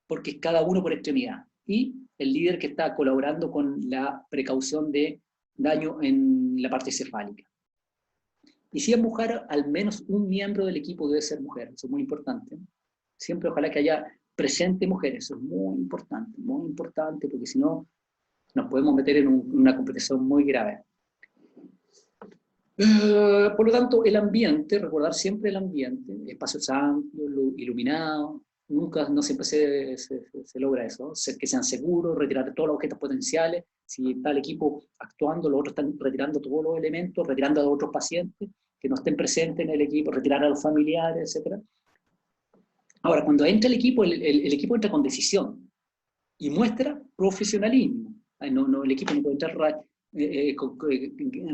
porque es cada uno por extremidad. Y el líder que está colaborando con la precaución de daño en la parte cefálica. Y si es mujer, al menos un miembro del equipo debe ser mujer, eso es muy importante. Siempre ojalá que haya presente mujeres, eso es muy importante, porque si no, nos podemos meter en una competición muy grave. Por lo tanto, el ambiente, recordar siempre el ambiente, espacios amplios, iluminados, no siempre se logra eso, que sean seguros, retirar todos los objetos potenciales, si está el equipo actuando, los otros están retirando todos los elementos, retirando a otros pacientes que no estén presentes en el equipo, retirar a los familiares, etc. Ahora, cuando entra el equipo, el equipo entra con decisión y muestra profesionalismo. El equipo no puede entrar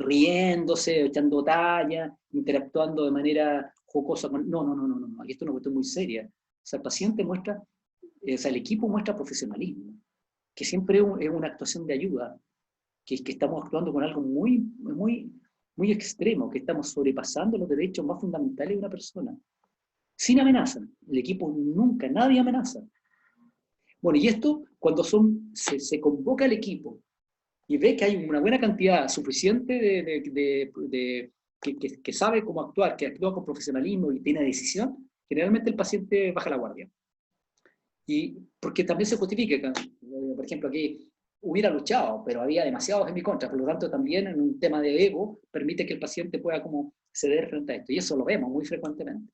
riéndose, echando talla, interactuando de manera jocosa. No, aquí esto es una cuestión muy seria. O sea, el paciente muestra, o sea, el equipo muestra profesionalismo, que siempre es una actuación de ayuda, que estamos actuando con algo muy extremo, que estamos sobrepasando los derechos más fundamentales de una persona. Sin amenaza. El equipo nunca, nadie amenaza. Bueno, y esto, cuando se convoca al equipo y ve que hay una buena cantidad suficiente que sabe cómo actuar, que actúa con profesionalismo y tiene decisión, generalmente el paciente baja la guardia. Y porque también se justifica, por ejemplo, aquí hubiera luchado, pero había demasiados en mi contra, por lo tanto también en un tema de ego permite que el paciente pueda como ceder frente a esto, y eso lo vemos muy frecuentemente.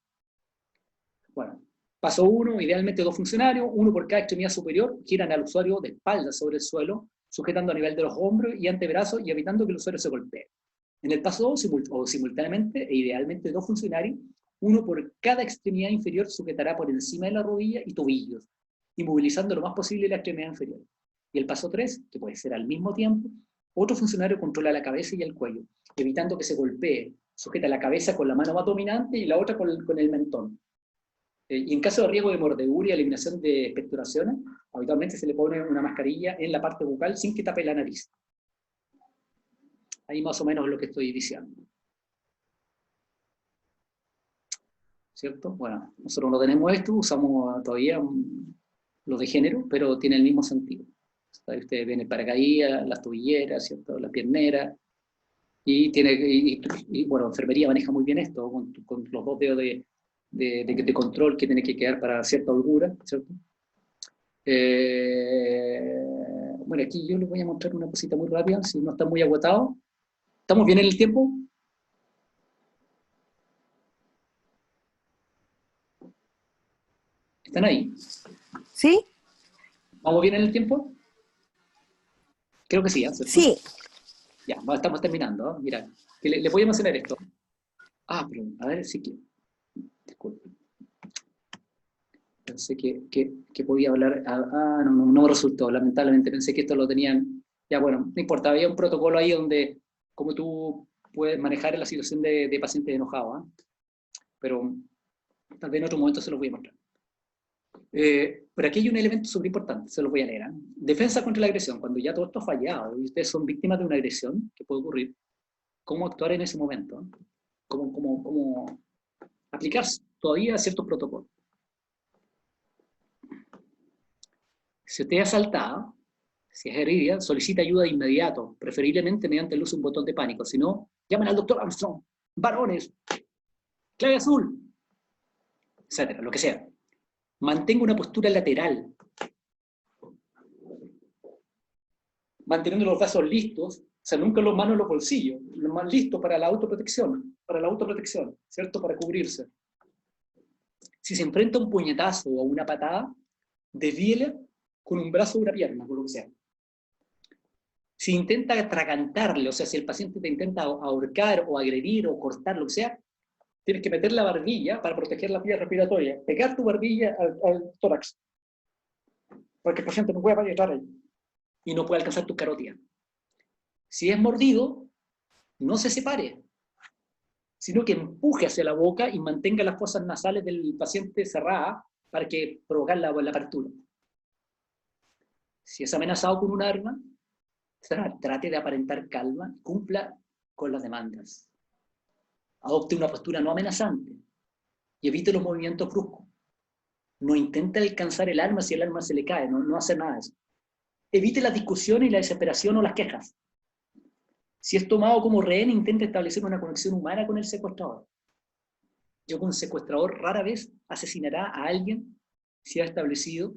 Bueno, paso 1, idealmente 2 funcionarios, uno por cada extremidad superior, giran al usuario de espaldas sobre el suelo, sujetando a nivel de los hombros y antebrazos y evitando que el usuario se golpee. En el paso 2, simultáneamente, e idealmente 2 funcionarios, uno por cada extremidad inferior sujetará por encima de la rodilla y tobillos, inmovilizando lo más posible la extremidad inferior. Y el paso 3, que puede ser al mismo tiempo, otro funcionario controla la cabeza y el cuello, evitando que se golpee, sujeta la cabeza con la mano más dominante y la otra con el mentón. Y en caso de riesgo de mordedura y eliminación de expectoraciones, habitualmente se le pone una mascarilla en la parte bucal sin que tape la nariz. Ahí más o menos es lo que estoy diciendo. ¿Cierto? Bueno, nosotros no tenemos esto, usamos todavía lo de género, pero tiene el mismo sentido. Ahí ustedes ven el paracaídas, las tobilleras, ¿cierto? La piernera, y bueno, enfermería maneja muy bien esto, con los 2 dedos de control que tiene que quedar para cierta holgura, ¿cierto? Bueno, aquí yo les voy a mostrar una cosita muy rápida, si no está muy agotado. ¿Estamos bien en el tiempo? ¿Están ahí? ¿Sí? ¿Vamos bien en el tiempo? Creo que sí, ¿cierto? Sí. Ya, estamos terminando, ¿eh? Mira, le voy a mencionar esto. Pero a ver si que... Disculpe. Pensé que podía hablar... no me resultó, lamentablemente pensé que esto lo tenían Ya, bueno, no importa, había un protocolo ahí donde, como tú puedes manejar la situación de paciente enojado, ¿ah? Pero tal vez en otro momento se los voy a mostrar. Pero aquí hay un elemento súper importante, se los voy a leer. ¿Ah? Defensa contra la agresión. Cuando ya todo esto ha fallado y ustedes son víctimas de una agresión que puede ocurrir, ¿cómo actuar en ese momento? ¿Ah? ¿Cómo aplicar todavía ciertos protocolos? Si usted es asaltada, si es herida, solicita ayuda de inmediato, preferiblemente mediante el uso de un botón de pánico. Si no, llamen al doctor Armstrong, varones, clave azul, etcétera, lo que sea. Mantenga una postura lateral, manteniendo los brazos listos, o sea, nunca los manos en los bolsillos, los más listos para la autoprotección, ¿cierto? Para cubrirse. Si se enfrenta a un puñetazo o a una patada, desvíela con un brazo o una pierna, con lo que sea. Si intenta atragantarle, o sea, si el paciente te intenta ahorcar o agredir o cortar, lo que sea, tienes que meter la barbilla para proteger la vía respiratoria, pegar tu barbilla al tórax, para que el paciente no pueda penetrar ahí y no pueda alcanzar tu carótida. Si es mordido, no se separe, sino que empuje hacia la boca y mantenga las fosas nasales del paciente cerradas para que provocar la apertura. Si es amenazado con un arma, trate de aparentar calma, cumpla con las demandas. Adopte una postura no amenazante y evite los movimientos bruscos. No intente alcanzar el arma si el arma se le cae, no hace nada de eso. Evite las discusiones y la desesperación o las quejas. Si es tomado como rehén, intente establecer una conexión humana con el secuestrador. Yo con un secuestrador rara vez asesinará a alguien si ha establecido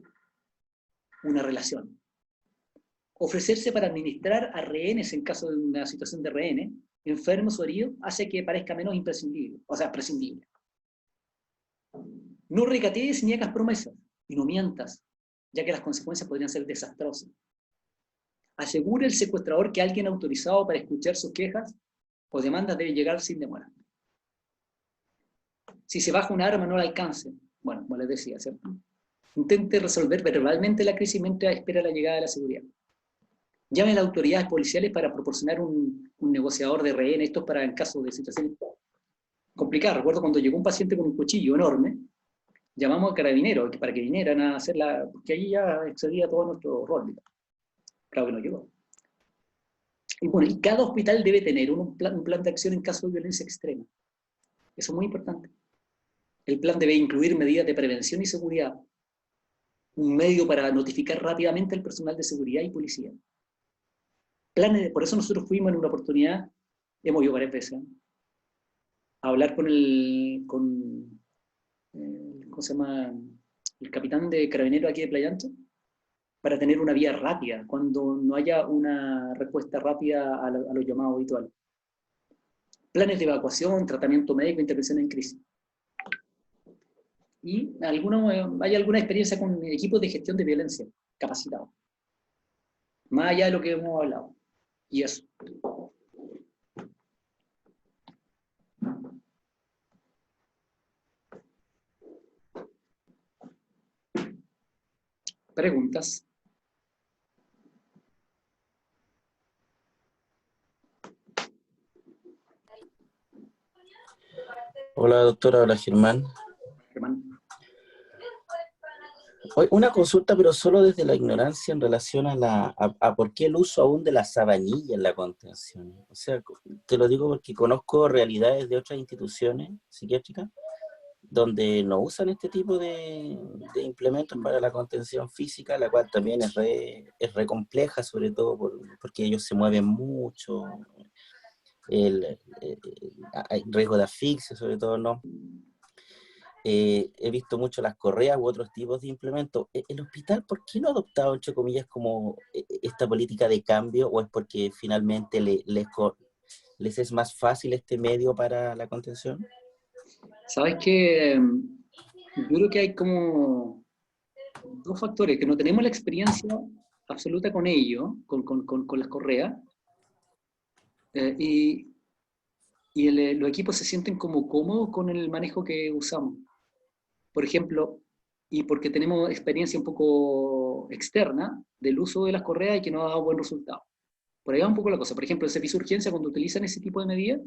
una relación. Ofrecerse para administrar a rehenes en caso de una situación de rehenes, enfermos o heridos, hace que parezca menos imprescindible, o sea, prescindible. No regatees ni hagas promesas, y no mientas, ya que las consecuencias podrían ser desastrosas. Asegure al secuestrador que alguien autorizado para escuchar sus quejas o demandas debe llegar sin demora. Si se baja un arma, no la alcance. Bueno, como les decía, ¿cierto? Intente resolver verbalmente la crisis mientras espera la llegada de la seguridad. Llame a las autoridades policiales para proporcionar un negociador de rehenes, esto para en caso de situaciones complicadas. Recuerdo cuando llegó un paciente con un cuchillo enorme, llamamos a carabineros para que vinieran a hacerla, porque ahí ya excedía todo nuestro rol. Claro que no llegó. Y bueno, y cada hospital debe tener un plan de acción en caso de violencia extrema. Eso es muy importante. El plan debe incluir medidas de prevención y seguridad, un medio para notificar rápidamente al personal de seguridad y policía. Por eso nosotros fuimos en una oportunidad, hemos ido varias veces, a hablar con ¿cómo se llama? El capitán de Carabineros aquí de Playa Ancha, para tener una vía rápida, cuando no haya una respuesta rápida a los llamados habituales. Planes de evacuación, tratamiento médico, intervención en crisis. Y hay alguna experiencia con equipos de gestión de violencia capacitados. Más allá de lo que hemos hablado. Y eso. Preguntas. Hola doctora, hola Germán. Germán. Una consulta, pero solo desde la ignorancia en relación a por qué el uso aún de la sabanilla en la contención. O sea, te lo digo porque conozco realidades de otras instituciones psiquiátricas donde no usan este tipo de implementos para la contención física, la cual también es re compleja, sobre todo porque ellos se mueven mucho, hay riesgo de asfixia, sobre todo, ¿no? He visto mucho las correas u otros tipos de implementos. ¿El hospital por qué no ha adoptado, entre comillas, como esta política de cambio, o es porque finalmente les es más fácil este medio para la contención? ¿Sabes qué? Yo creo que hay como dos factores, que no tenemos la experiencia absoluta con ello, con las correas, y los equipos se sienten como cómodos con el manejo que usamos. Por ejemplo, y porque tenemos experiencia un poco externa del uso de las correas y que nos ha dado buen resultado. Por ahí va un poco la cosa. Por ejemplo, el servicio de urgencia, cuando utilizan ese tipo de medidas,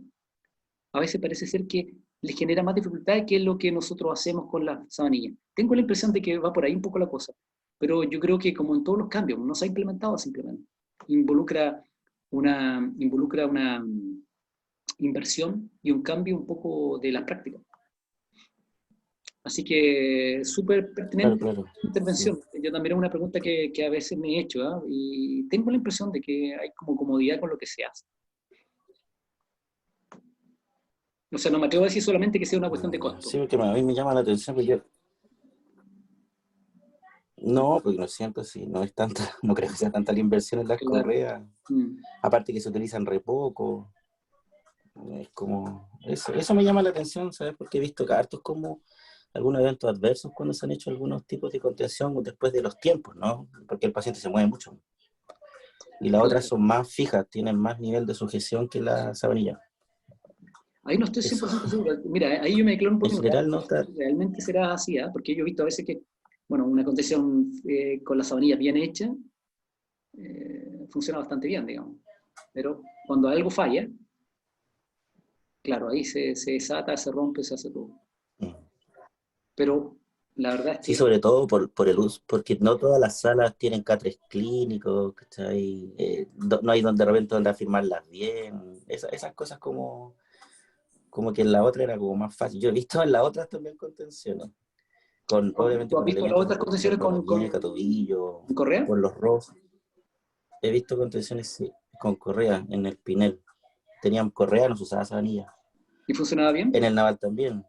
a veces parece ser que les genera más dificultades que lo que nosotros hacemos con la sabanilla. Tengo la impresión de que va por ahí un poco la cosa, pero yo creo que como en todos los cambios, no se ha implementado simplemente. Involucra una inversión y un cambio un poco de las prácticas. Así que súper Claro, pertinente claro. intervención. Sí. Yo también es una pregunta que a veces me he hecho, ¿eh? Y tengo la impresión de que hay como comodidad con lo que se hace. O sea, no me atrevo a decir solamente que sea una cuestión de costo. Sí, porque a mí me llama la atención, porque yo, no, porque lo siento, sí, no es tanta, no creo que sea tanta la inversión en las Claro. correas, Mm. aparte que se utilizan re poco, es como, eso me llama la atención, ¿sabes? Porque he visto que hartos como algunos eventos adversos cuando se han hecho algunos tipos de contención después de los tiempos, ¿no? Porque el paciente se mueve mucho. Y las otras Claro. son más fijas, tienen más nivel de sujeción que la sabanilla. Ahí no estoy Eso. 100% seguro. Mira, ahí yo me declaro un En poco general ignorante. no está. Realmente será así, ¿eh? Porque yo he visto a veces que, bueno, una contención con la sabanilla bien hecha funciona bastante bien, digamos. Pero cuando algo falla, claro, ahí se desata, se rompe, se hace todo. Pero la verdad es Sí, que, sobre todo por el uso, porque no todas las salas tienen catres clínicos, ¿cachai? No hay donde de repente donde afirmarlas bien, esas cosas como que en la otra era como más fácil. Yo he visto en las otras también contenciones, obviamente ¿tú has con visto las elementos de otras protección contenciones de con, muñeca, tobillo, con correa? por los rostros. He visto contenciones sí, con correa en el Pinel. Tenían correa, no se usaba sabanilla. ¿Y funcionaba En bien? el Naval también.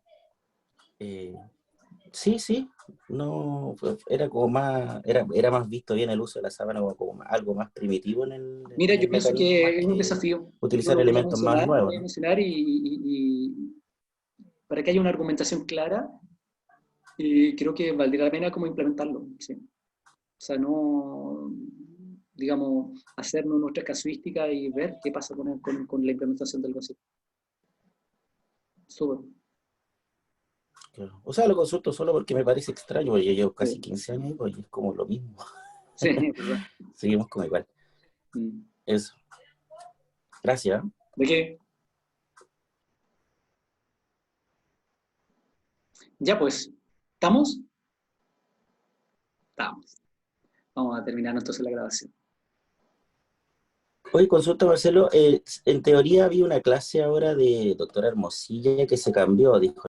Eh, Sí, sí, no, era como más, era más visto bien el uso de la sábana como algo más primitivo en Mira, en yo el pienso mecanismo más que es un que desafío. Yo utilizar elementos más lo nuevos, voy a ¿no? mencionar y para que haya una argumentación clara, creo que valdría la pena como implementarlo. Sí. O sea, no, digamos, hacernos nuestra casuística y ver qué pasa con la implementación del concepto. Súper. Claro. O sea, lo consulto solo porque me parece extraño, porque yo llevo casi Sí, 15 años y pues, es como lo mismo. sí, es verdad. Seguimos como igual. Mm. Eso. Gracias. ¿De qué? Ya pues, ¿estamos? Estamos. Vamos a terminar entonces la grabación. Hoy consulta, Marcelo, en teoría había una clase ahora de doctora Hermosilla que se cambió, dijo